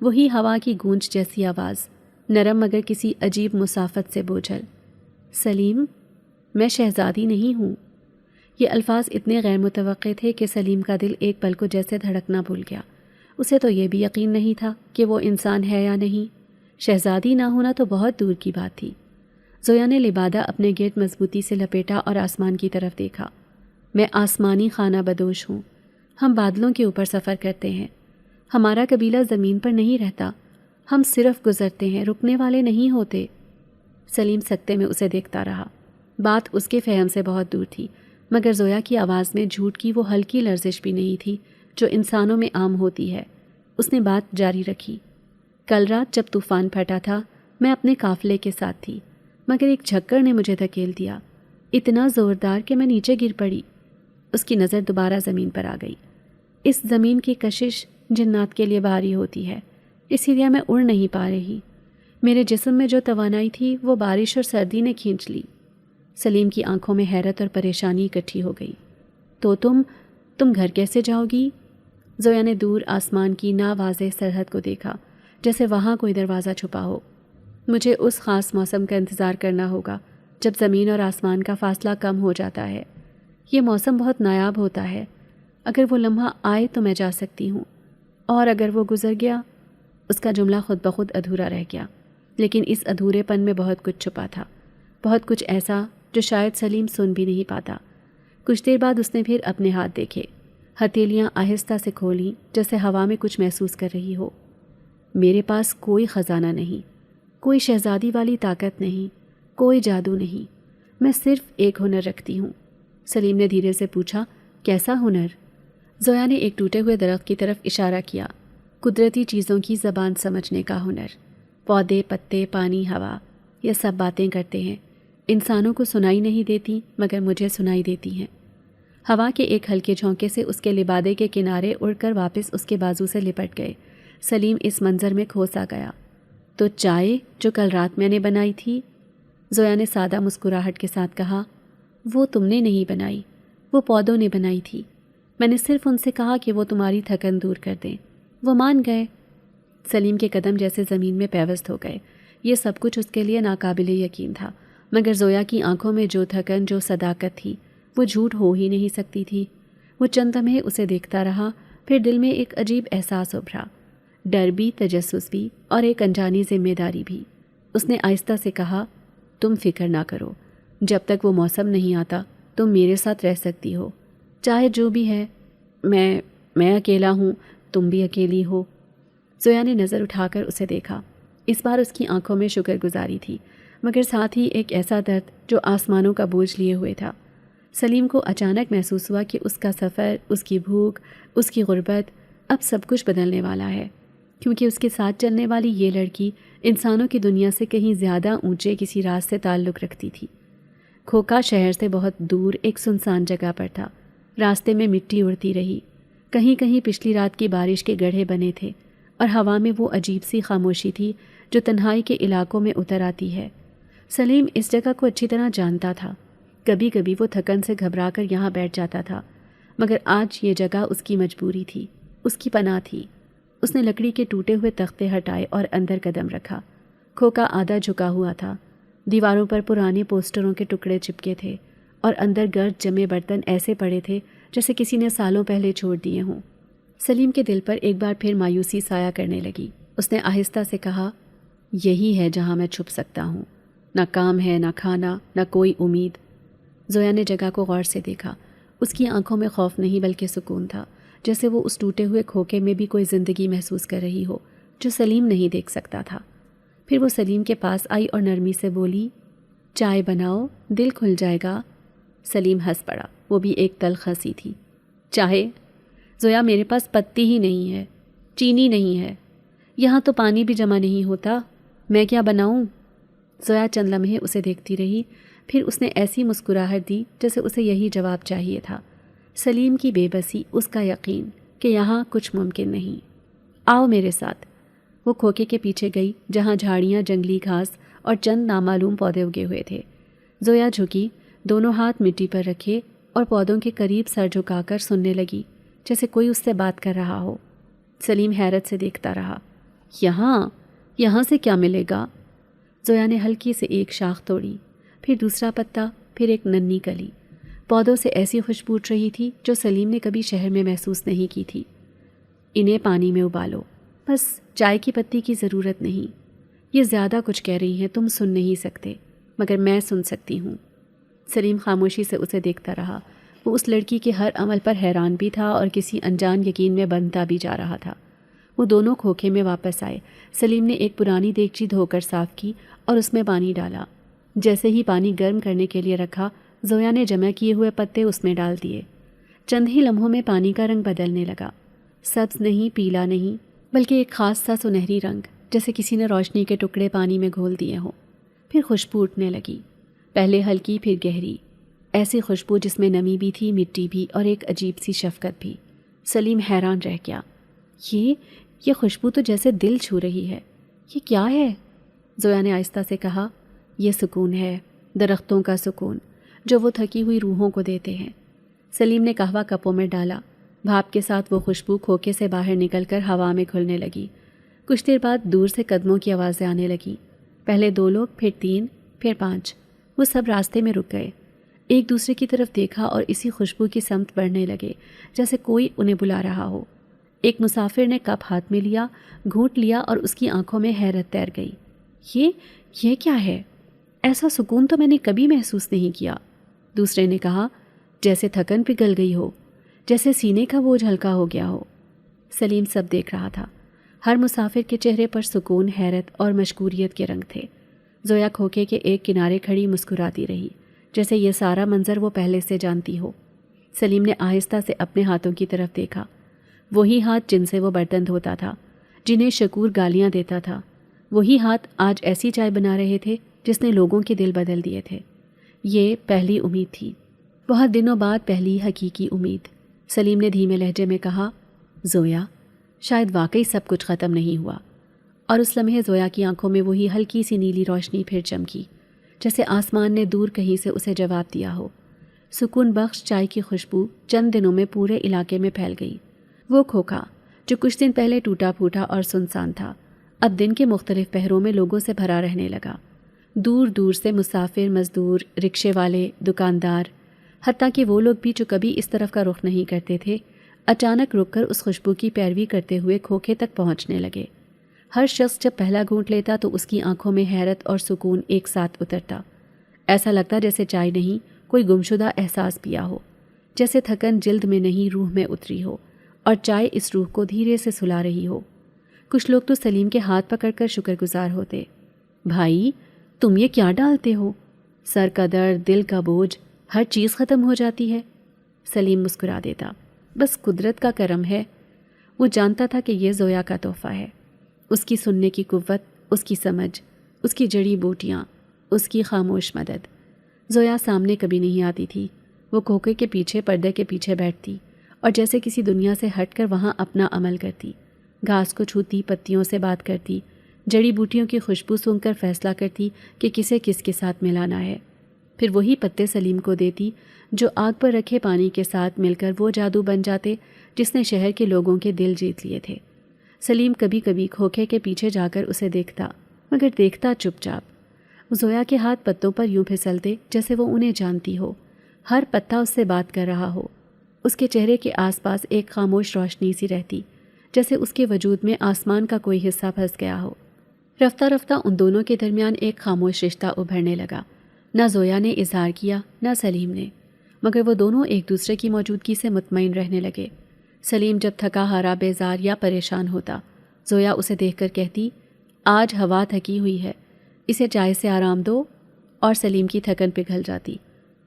وہی ہوا کی گونج جیسی آواز، نرم مگر کسی عجیب مسافت سے بوجھل، سلیم، میں شہزادی نہیں ہوں۔ یہ الفاظ اتنے غیر متوقع تھے کہ سلیم کا دل ایک پل کو جیسے دھڑکنا بھول گیا۔ اسے تو یہ بھی یقین نہیں تھا کہ وہ انسان ہے یا نہیں۔ شہزادی نہ ہونا تو بہت دور کی بات تھی۔ زویا نے لبادہ اپنے گرد مضبوطی سے لپیٹا اور آسمان کی طرف دیکھا۔ میں آسمانی خانہ بدوش ہوں، ہم بادلوں کے اوپر سفر کرتے ہیں۔ ہمارا قبیلہ زمین پر نہیں رہتا، ہم صرف گزرتے ہیں، رکنے والے نہیں ہوتے۔ سلیم سکتے میں اسے دیکھتا رہا۔ بات اس کے فہم سے بہت دور تھی، مگر زویا کی آواز میں جھوٹ کی وہ ہلکی لرزش بھی نہیں تھی جو انسانوں میں عام ہوتی ہے۔ اس نے بات جاری رکھی، کل رات جب طوفان پھٹا تھا میں اپنے قافلے کے ساتھ تھی، مگر ایک جھکڑ نے مجھے دھکیل دیا، اتنا زوردار کہ میں نیچے گر پڑی۔ اس کی نظر دوبارہ زمین پر آ گئی۔ اس زمین کی کشش جنات کے لیے بھاری ہوتی ہے، اسی لیے میں اڑ نہیں پا رہی۔ میرے جسم میں جو توانائی تھی وہ بارش اور سردی نے کھینچ لی۔ سلیم کی آنکھوں میں حیرت اور پریشانی اکٹھی ہو گئی۔ تو تم گھر کیسے جاؤ گی؟ زویا نے دور آسمان کی ناواضح سرحد کو دیکھا، جیسے وہاں کوئی دروازہ چھپا ہو۔ مجھے اس خاص موسم کا انتظار کرنا ہوگا جب زمین اور آسمان کا فاصلہ کم ہو جاتا ہے۔ یہ موسم بہت نایاب ہوتا ہے، اگر وہ لمحہ آئے تو میں جا سکتی ہوں، اور اگر وہ گزر گیا۔ اس کا جملہ خود بخود ادھورا رہ گیا، لیکن اس ادھورے پن میں بہت کچھ چھپا تھا، بہت کچھ ایسا جو شاید سلیم سن بھی نہیں پاتا۔ کچھ دیر بعد اس نے پھر اپنے ہاتھ دیکھے، ہتھیلیاں آہستہ سے کھولیں جیسے ہوا میں کچھ محسوس کر رہی ہو۔ میرے پاس کوئی خزانہ نہیں، کوئی شہزادی والی طاقت نہیں، کوئی جادو نہیں، میں صرف ایک ہنر رکھتی ہوں۔ سلیم نے دھیرے سے پوچھا، کیسا ہنر؟ زویا نے ایک ٹوٹے ہوئے درخت کی طرف اشارہ کیا، قدرتی چیزوں کی زبان سمجھنے کا ہنر۔ پودے، پتے، پانی، ہوا، یہ سب باتیں کرتے ہیں، انسانوں کو سنائی نہیں دیتی مگر مجھے سنائی دیتی ہیں۔ ہوا کے ایک ہلکے جھونکے سے اس کے لبادے کے کنارے اڑ کر واپس اس کے بازو سے لپٹ گئے۔ سلیم اس منظر میں کھو سا گیا۔ تو چائے جو کل رات میں نے بنائی تھی؟ زویا نے سادہ مسکراہٹ کے ساتھ کہا، وہ تم نے نہیں بنائی، وہ پودوں نے بنائی تھی۔ میں نے صرف ان سے کہا کہ وہ تمہاری تھکن دور کر دیں، وہ مان گئے۔ سلیم کے قدم جیسے زمین میں پیوست ہو گئے۔ یہ سب کچھ اس کے لیے ناقابل یقین تھا، مگر زویا کی آنکھوں میں جو تھکن، جو صداقت تھی، وہ جھوٹ ہو ہی نہیں سکتی تھی۔ وہ چند لمحے اسے دیکھتا رہا، پھر دل میں ایک عجیب احساس ابھرا، ڈر بھی، تجسس بھی، اور ایک انجانی ذمہ داری بھی۔ اس نے آہستہ سے کہا، تم فکر نہ کرو، جب تک وہ موسم نہیں آتا تم میرے ساتھ رہ سکتی ہو، چاہے جو بھی ہے۔ میں اکیلا ہوں، تم بھی اکیلی ہو۔ زویا نے نظر اٹھا کر اسے دیکھا۔ اس بار اس کی آنکھوں میں شکر گزاری تھی، مگر ساتھ ہی ایک ایسا درد جو آسمانوں کا بوجھ لیے ہوئے تھا۔ سلیم کو اچانک محسوس ہوا کہ اس کا سفر، اس کی بھوک، اس کی غربت، اب سب کچھ بدلنے والا ہے، کیونکہ اس کے ساتھ چلنے والی یہ لڑکی انسانوں کی دنیا سے کہیں زیادہ اونچے کسی راز سے تعلق رکھتی تھی۔ کھوکھا شہر سے بہت دور ایک سنسان جگہ پر تھا۔ راستے میں مٹی اڑتی رہی، کہیں کہیں پچھلی رات کی بارش کے گڑھے بنے تھے، اور ہوا میں وہ عجیب سی خاموشی تھی جو تنہائی کے علاقوں میں اتر آتی ہے۔ سلیم اس جگہ کو اچھی طرح جانتا تھا۔ کبھی کبھی وہ تھکن سے گھبرا کر یہاں بیٹھ جاتا تھا، مگر آج یہ جگہ اس کی مجبوری تھی، اس کی پناہ تھی۔ اس نے لکڑی کے ٹوٹے ہوئے تختے ہٹائے اور اندر قدم رکھا۔ کھوکا آدھا جھکا ہوا تھا، دیواروں پر پرانے پوسٹروں کے ٹکڑے چپکے تھے، اور اندر گرد جمے برتن ایسے پڑے تھے جیسے کسی نے سالوں پہلے چھوڑ دیے ہوں۔ سلیم کے دل پر ایک بار پھر مایوسی سایہ کرنے لگی۔ اس نے آہستہ سے کہا، یہی ہے جہاں میں چھپ سکتا ہوں، نہ کام ہے، نہ کھانا، نہ کوئی امید۔ زویا نے جگہ کو غور سے دیکھا۔ اس کی آنکھوں میں خوف نہیں بلکہ سکون تھا، جیسے وہ اس ٹوٹے ہوئے کھوکے میں بھی کوئی زندگی محسوس کر رہی ہو جو سلیم نہیں دیکھ سکتا تھا۔ پھر وہ سلیم کے پاس آئی اور نرمی سے بولی، چائے بناؤ، دل کھل جائے گا۔ سلیم ہنس پڑا، وہ بھی ایک تلخ ہنسی تھی۔ چائے؟ زویا، میرے پاس پتی ہی نہیں ہے، چینی نہیں ہے، یہاں تو پانی بھی جمع نہیں ہوتا، میں کیا بناؤں؟ زویا چند لمحے اسے دیکھتی رہی، پھر اس نے ایسی مسکراہٹ دی جیسے اسے یہی جواب چاہیے تھا۔ سلیم کی بے بسی، اس کا یقین کہ یہاں کچھ ممکن نہیں۔ آؤ میرے ساتھ۔ وہ کھوکے کے پیچھے گئی جہاں جھاڑیاں، جنگلی گھاس اور چند نامعلوم پودے اگے ہوئے تھے۔ زویا جھکی، دونوں ہاتھ مٹی پر رکھے اور پودوں کے قریب سر جھکا کر سننے لگی جیسے کوئی اس سے بات کر رہا ہو۔ سلیم حیرت سے دیکھتا رہا۔ یہاں سے کیا ملے گا؟ زویا نے ہلکی سے ایک شاخ توڑی، پھر دوسرا پتا، پھر ایک ننھی کلی۔ پودوں سے ایسی خوشبو اٹھ رہی تھی جو سلیم نے کبھی شہر میں محسوس نہیں کی تھی۔ انہیں پانی میں ابالو، بس چائے کی پتی کی ضرورت نہیں۔ یہ زیادہ کچھ کہہ رہی ہیں، تم سن نہیں سکتے، مگر میں سن سکتی ہوں۔ سلیم خاموشی سے اسے دیکھتا رہا۔ وہ اس لڑکی کے ہر عمل پر حیران بھی تھا اور کسی انجان یقین میں بندھتا بھی جا رہا تھا۔ وہ دونوں کھوکھے میں واپس آئے۔ سلیم نے ایک پرانی دیگچی دھو کر صاف کی اور اس میں پانی ڈالا۔ جیسے ہی پانی گرم کرنے کے لیے رکھا، زویا نے جمع کیے ہوئے پتے اس میں ڈال دیے۔ چند ہی لمحوں میں پانی کا رنگ بدلنے لگا، سبز نہیں، پیلا نہیں، بلکہ ایک خاص سا سنہری رنگ، جیسے کسی نے روشنی کے ٹکڑے پانی میں گھول دیے ہوں۔ پھر خوشبو اٹھنے لگی، پہلے ہلکی پھر گہری، ایسی خوشبو جس میں نمی بھی تھی، مٹی بھی، اور ایک عجیب سی شفقت بھی۔ سلیم حیران رہ گیا۔ یہ خوشبو تو جیسے دل چھو رہی ہے، یہ کیا ہے؟ زویا نے آہستہ سے کہا، یہ سکون ہے، درختوں کا سکون جو وہ تھکی ہوئی روحوں کو دیتے ہیں۔ سلیم نے قہوہ کپوں میں ڈالا، بھاپ کے ساتھ وہ خوشبو کھوکے سے باہر نکل کر ہوا میں کھلنے لگی۔ کچھ دیر بعد دور سے قدموں کی آوازیں آنے لگیں، پہلے 2 لوگ، پھر 3، پھر 5۔ وہ سب راستے میں رک گئے، ایک دوسرے کی طرف دیکھا اور اسی خوشبو کی سمت بڑھنے لگے جیسے کوئی انہیں بلا رہا ہو۔ ایک مسافر نے کپ ہاتھ میں لیا، گھونٹ لیا اور اس کی آنکھوں میں حیرت تیر گئی۔ یہ کیا ہے؟ ایسا سکون تو میں نے کبھی محسوس نہیں کیا۔ دوسرے نے کہا، جیسے تھکن پگھل گئی ہو، جیسے سینے کا بوجھ ہلکا ہو گیا ہو۔ سلیم سب دیکھ رہا تھا، ہر مسافر کے چہرے پر سکون، حیرت اور مشکوریت کے رنگ تھے۔ زویا کھوکے کے ایک کنارے کھڑی مسکراتی رہی، جیسے یہ سارا منظر وہ پہلے سے جانتی ہو۔ سلیم نے آہستہ سے اپنے ہاتھوں کی طرف دیکھا، وہی ہاتھ جن سے وہ برتن دھوتا تھا، جنہیں شکور گالیاں دیتا تھا، وہی ہاتھ آج ایسی چائے بنا رہے تھے جس نے لوگوں کے دل بدل دیے تھے۔ یہ پہلی امید تھی، بہت دنوں بعد پہلی حقیقی امید۔ سلیم نے دھیمے لہجے میں کہا، زویا، شاید واقعی سب کچھ ختم نہیں ہوا۔ اور اس لمحے زویا کی آنکھوں میں وہی ہلکی سی نیلی روشنی پھر چمکی، جیسے آسمان نے دور کہیں سے اسے جواب دیا ہو۔ سکون بخش چائے کی خوشبو چند دنوں میں پورے علاقے میں پھیل گئی۔ وہ کھوکھا جو کچھ دن پہلے ٹوٹا پھوٹا اور سنسان تھا، اب دن کے مختلف پہروں میں لوگوں سے بھرا رہنے لگا۔ دور دور سے مسافر، مزدور، رکشے والے، دکاندار، حتیٰ کہ وہ لوگ بھی جو کبھی اس طرف کا رخ نہیں کرتے تھے، اچانک رک کر اس خوشبو کی پیروی کرتے ہوئے کھوکھے تک پہنچنے لگے۔ ہر شخص جب پہلا گھونٹ لیتا تو اس کی آنکھوں میں حیرت اور سکون ایک ساتھ اترتا۔ ایسا لگتا جیسے چائے نہیں، کوئی گمشدہ احساس پیا ہو، جیسے تھکن جلد میں نہیں روح میں اتری ہو اور چائے اس روح کو دھیرے سے سلا رہی ہو۔ کچھ لوگ تو سلیم کے ہاتھ پکڑ کر شکر گزار ہوتے۔ بھائی، تم یہ کیا ڈالتے ہو؟ سر کا درد، دل کا بوجھ، ہر چیز ختم ہو جاتی ہے۔ سلیم مسکرا دیتا، بس قدرت کا کرم ہے۔ وہ جانتا تھا کہ یہ زویا کا تحفہ ہے، اس کی سننے کی قوت، اس کی سمجھ، اس کی جڑی بوٹیاں، اس کی خاموش مدد۔ زویا سامنے کبھی نہیں آتی تھی، وہ کھوکے کے پیچھے، پردے کے پیچھے بیٹھتی اور جیسے کسی دنیا سے ہٹ کر وہاں اپنا عمل کرتی، گھاس کو چھوتی، پتیوں سے بات کرتی، جڑی بوٹیوں کی خوشبو سونگھ کر فیصلہ کرتی کہ کسے کس کے ساتھ ملانا ہے، پھر وہی پتے سلیم کو دیتی جو آگ پر رکھے پانی کے ساتھ مل کر وہ جادو بن جاتے جس نے شہر کے لوگوں کے دل جیت لیے تھے۔ سلیم کبھی کبھی کھوکے کے پیچھے جا کر اسے دیکھتا، مگر دیکھتا چپ چاپ۔ زویا کے ہاتھ پتوں پر یوں پھسلتے جیسے وہ انہیں جانتی ہو، ہر پتا اس سے بات کر رہا ہو۔ اس کے چہرے کے آس پاس ایک خاموش روشنی سی رہتی، جیسے اس کے وجود میں آسمان کا کوئی حصہ پھنس گیا ہو۔ رفتہ رفتہ ان دونوں کے درمیان ایک خاموش رشتہ ابھرنے لگا۔ نہ زویا نے اظہار کیا نہ سلیم نے، مگر وہ دونوں ایک دوسرے کی موجودگی سے مطمئن رہنے لگے۔ سلیم جب تھکا ہارا، بیزار یا پریشان ہوتا، زویا اسے دیکھ کر کہتی، آج ہوا تھکی ہوئی ہے، اسے چائے سے آرام دو، اور سلیم کی تھکن پگھل جاتی۔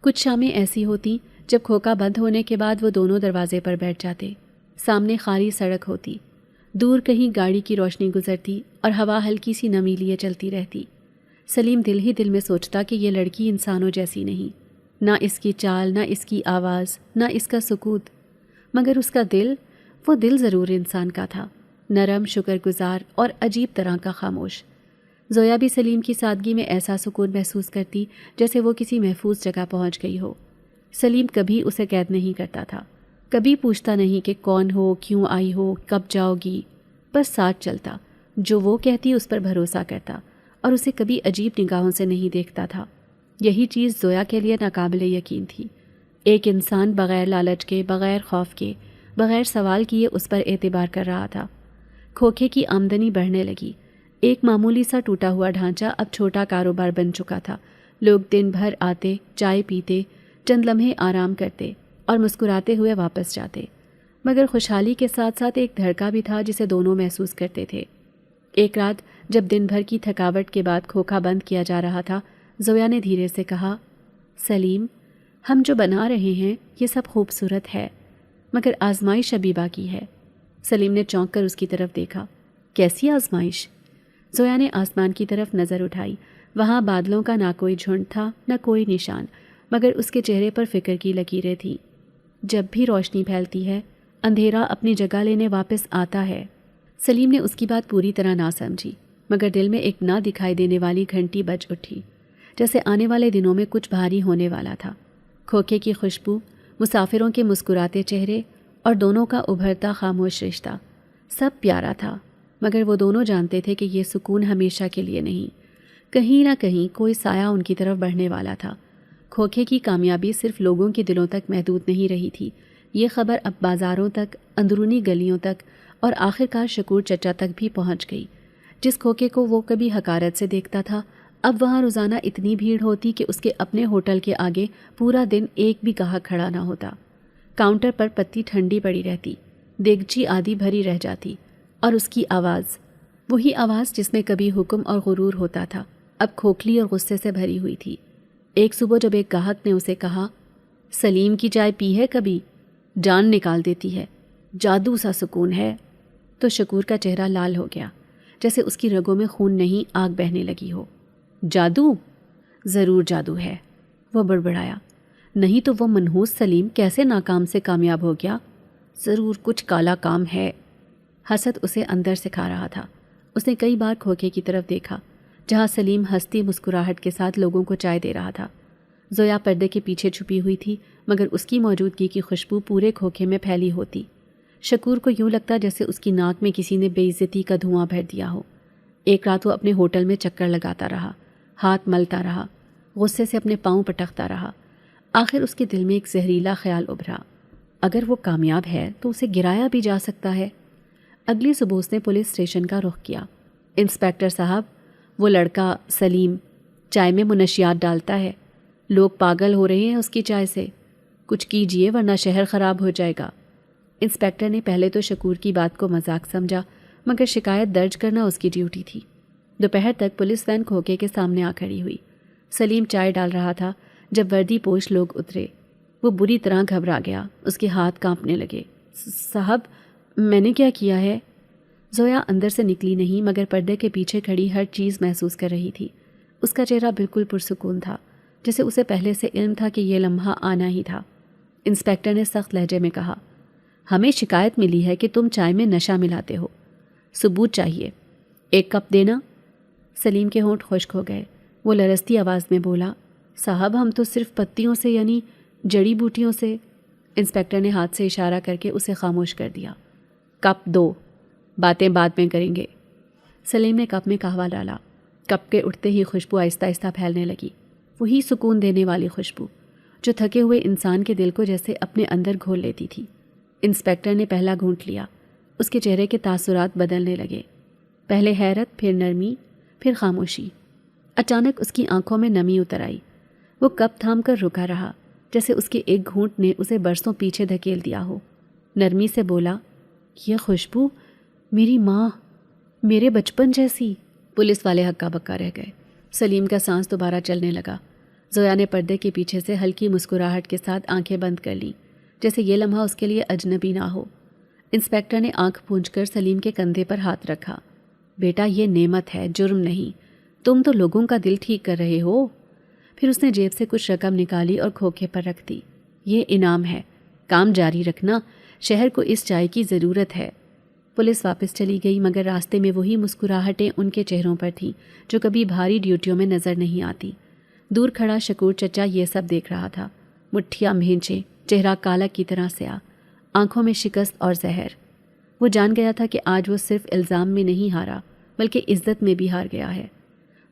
کچھ شامیں ایسی ہوتی جب کھوکا بند ہونے کے بعد وہ دونوں دروازے پر بیٹھ جاتے۔ سامنے خالی سڑک ہوتی، دور کہیں گاڑی کی روشنی گزرتی اور ہوا ہلکی سی نمی لیے چلتی رہتی۔ سلیم دل ہی دل میں سوچتا کہ یہ لڑکی انسانوں جیسی نہیں، نہ اس کی چال، نہ اس کی آواز، نہ اس کا سکوت، مگر اس کا دل، وہ دل ضرور انسان کا تھا، نرم، شکر گزار اور عجیب طرح کا خاموش۔ زویا بھی سلیم کی سادگی میں ایسا سکون محسوس کرتی جیسے وہ کسی محفوظ جگہ پہنچ گئی ہو۔ سلیم کبھی اسے قید نہیں کرتا تھا، کبھی پوچھتا نہیں کہ کون ہو، کیوں آئی ہو، کب جاؤ گی، بس ساتھ چلتا، جو وہ کہتی اس پر بھروسہ کرتا، اور اسے کبھی عجیب نگاہوں سے نہیں دیکھتا تھا۔ یہی چیز زویا کے لیے ناقابل یقین تھی۔ ایک انسان بغیر لالچ کے، بغیر خوف کے، بغیر سوال کیے اس پر اعتبار کر رہا تھا۔ کھوکھے کی آمدنی بڑھنے لگی، ایک معمولی سا ٹوٹا ہوا ڈھانچہ اب چھوٹا کاروبار بن چکا تھا۔ لوگ دن بھر آتے، چائے پیتے، چند لمحے آرام کرتے اور مسکراتے ہوئے واپس جاتے، مگر خوشحالی کے ساتھ ساتھ ایک دھڑکا بھی تھا جسے دونوں محسوس کرتے تھے۔ ایک رات جب دن بھر کی تھکاوٹ کے بعد کھوکھا بند کیا جا رہا تھا، زویا نے دھیرے سے کہا، سلیم، ہم جو بنا رہے ہیں یہ سب خوبصورت ہے، مگر آزمائش ابھی باقی ہے۔ سلیم نے چونک کر اس کی طرف دیکھا۔ کیسی آزمائش؟ زویا نے آسمان کی طرف نظر اٹھائی۔ وہاں بادلوں کا نہ کوئی جھنڈ تھا، نہ کوئی نشان، مگر اس کے چہرے پر فکر کی لکیریں تھیں۔ جب بھی روشنی پھیلتی ہے، اندھیرا اپنی جگہ لینے واپس آتا ہے۔ سلیم نے اس کی بات پوری طرح نہ سمجھی، مگر دل میں ایک نہ دکھائی دینے والی گھنٹی بج اٹھی، جیسے آنے والے دنوں میں کچھ بھاری ہونے والا تھا۔ کھوکھے کی خوشبو، مسافروں کے مسکراتے چہرے اور دونوں کا ابھرتا خاموش رشتہ، سب پیارا تھا، مگر وہ دونوں جانتے تھے کہ یہ سکون ہمیشہ کے لیے نہیں، کہیں نہ کہیں کوئی سایہ ان کی طرف بڑھنے والا تھا۔ کھوکھے کی کامیابی صرف لوگوں کے دلوں تک محدود نہیں رہی تھی، یہ خبر اب بازاروں تک، اندرونی گلیوں تک اور آخرکار شکور چچا تک بھی پہنچ گئی۔ جس کھوکے کو وہ کبھی حقارت سے دیکھتا تھا، اب وہاں روزانہ اتنی بھیڑ ہوتی کہ اس کے اپنے ہوٹل کے آگے پورا دن ایک بھی گاہک کھڑا نہ ہوتا۔ کاؤنٹر پر پتی ٹھنڈی پڑی رہتی، دیگچی آدھی بھری رہ جاتی، اور اس کی آواز، وہی آواز جس میں کبھی حکم اور غرور ہوتا تھا، اب کھوکھلی اور غصے سے بھری ہوئی تھی۔ ایک صبح جب ایک گاہک نے اسے کہا، سلیم کی چائے پی ہے کبھی؟ جان نکال دیتی ہے، جادو سا سکون ہے، تو شکور کا چہرہ لال ہو گیا، جیسے اس کی رگوں میں خون نہیں، آگ بہنے لگی ہو۔ جادو؟ ضرور جادو ہے، وہ بڑبڑایا۔ نہیں تو وہ منحوس سلیم کیسے ناکام سے کامیاب ہو گیا؟ ضرور کچھ کالا کام ہے۔ حسد اسے اندر سے کھا رہا تھا۔ اس نے کئی بار کھوکے کی طرف دیکھا، جہاں سلیم ہنستی مسکراہٹ کے ساتھ لوگوں کو چائے دے رہا تھا۔ زویا پردے کے پیچھے چھپی ہوئی تھی، مگر اس کی موجودگی کی خوشبو پورے کھوکھے میں پھیلی ہوتی۔ شکور کو یوں لگتا جیسے اس کی ناک میں کسی نے بے عزتی کا دھواں بھر دیا ہو۔ ایک رات وہ اپنے ہوٹل میں چکر لگاتا رہا، ہاتھ ملتا رہا، غصے سے اپنے پاؤں پٹکتا رہا۔ آخر اس کے دل میں ایک زہریلا خیال ابھرا، اگر وہ کامیاب ہے تو اسے گرایا بھی جا سکتا ہے۔ اگلی صبح اس نے پولیس اسٹیشن کا رخ کیا۔ انسپیکٹر صاحب، وہ لڑکا سلیم چائے میں منشیات ڈالتا ہے، لوگ پاگل ہو رہے ہیں اس کی چائے سے، کچھ کیجیے ورنہ شہر خراب ہو جائے گا۔ انسپیکٹر نے پہلے تو شکور کی بات کو مذاق سمجھا، مگر شکایت درج کرنا اس کی ڈیوٹی تھی۔ دوپہر تک پولیس وین کھوکے کے سامنے آ کھڑی ہوئی۔ سلیم چائے ڈال رہا تھا جب وردی پوش لوگ اترے۔ وہ بری طرح گھبرا گیا، اس کے ہاتھ کانپنے لگے۔ صاحب، میں نے کیا کیا ہے؟ زویا اندر سے نکلی نہیں، مگر پردے کے پیچھے کھڑی ہر چیز محسوس کر رہی تھی۔ اس کا چہرہ بالکل پرسکون تھا، جیسے اسے پہلے سے علم تھا کہ یہ لمحہ آنا ہی تھا۔ انسپیکٹر نے سخت لہجے میں کہا، ہمیں شکایت ملی ہے کہ تم چائے میں نشہ ملاتے ہو، ثبوت چاہیے، ایک کپ دینا۔ سلیم کے ہونٹ خشک ہو گئے۔ وہ لرزتی آواز میں بولا، صاحب ہم تو صرف پتیوں سے یعنی جڑی بوٹیوں سے۔ انسپیکٹر نے ہاتھ سے اشارہ کر کے اسے خاموش کر دیا۔ کپ دو، باتیں بعد میں کریں گے۔ سلیم نے کپ میں قہوہ ڈالا۔ کپ کے اٹھتے ہی خوشبو آہستہ آہستہ پھیلنے لگی، وہی سکون دینے والی خوشبو جو تھکے ہوئے انسان کے دل کو جیسے اپنے اندر گھول لیتی تھی۔ انسپیکٹر نے پہلا گھونٹ لیا۔ اس کے چہرے کے تاثرات بدلنے لگے، پہلے حیرت، پھر نرمی، پھر خاموشی۔ اچانک اس کی آنکھوں میں نمی اتر آئی۔ وہ کپ تھام کر رکا رہا، جیسے اس کے ایک گھونٹ نے اسے برسوں پیچھے دھکیل دیا ہو۔ نرمی سے بولا، یہ خوشبو میری ماں، میرے بچپن جیسی۔ پولیس والے ہکا بکا رہ گئے۔ سلیم کا سانس دوبارہ چلنے لگا۔ زویا نے پردے کے پیچھے سے ہلکی مسکراہٹ کے ساتھ آنکھیں بند کر لیں، جیسے یہ لمحہ اس کے لیے اجنبی نہ ہو۔ انسپیکٹر نے آنکھ پونچھ کر سلیم کے کندھے پر ہاتھ رکھا۔ بیٹا، یہ نعمت ہے، جرم نہیں۔ تم تو لوگوں کا دل ٹھیک کر رہے ہو۔ پھر اس نے جیب سے کچھ رقم نکالی اور کھوکھے پر رکھ دی۔ یہ انعام ہے، کام جاری رکھنا، شہر کو اس چائے کی ضرورت ہے۔ پولیس واپس چلی گئی، مگر راستے میں وہی مسکراہٹیں ان کے چہروں پر تھیں جو کبھی بھاری ڈیوٹیوں میں نظر نہیں آتی۔ دور کھڑا شکور چچا یہ سب دیکھ رہا تھا۔ مٹھیاں بھینچیں، چہرہ کالا کی طرح سیاہ، آنکھوں میں شکست اور زہر۔ وہ جان گیا تھا کہ آج وہ صرف الزام میں نہیں ہارا، بلکہ عزت میں بھی ہار گیا ہے۔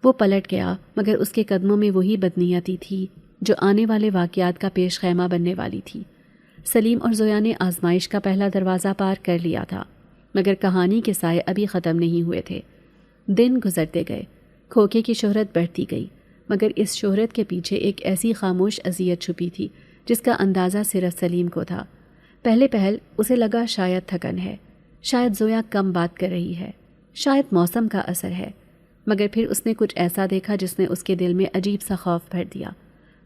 وہ پلٹ گیا، مگر اس کے قدموں میں وہی بدنیتی تھی جو آنے والے واقعات کا پیش خیمہ بننے والی تھی۔ سلیم اور زویا نے آزمائش کا پہلا دروازہ پار کر لیا تھا، مگر کہانی کے سائے ابھی ختم نہیں ہوئے تھے۔ دن گزرتے گئے، کھوکے کی شہرت بڑھتی گئی، مگر اس شہرت کے پیچھے ایک ایسی خاموش اذیت چھپی تھی جس کا اندازہ صرف سلیم کو تھا۔ پہلے پہل اسے لگا شاید تھکن ہے، شاید زویا کم بات کر رہی ہے، شاید موسم کا اثر ہے، مگر پھر اس نے کچھ ایسا دیکھا جس نے اس کے دل میں عجیب سا خوف بھر دیا۔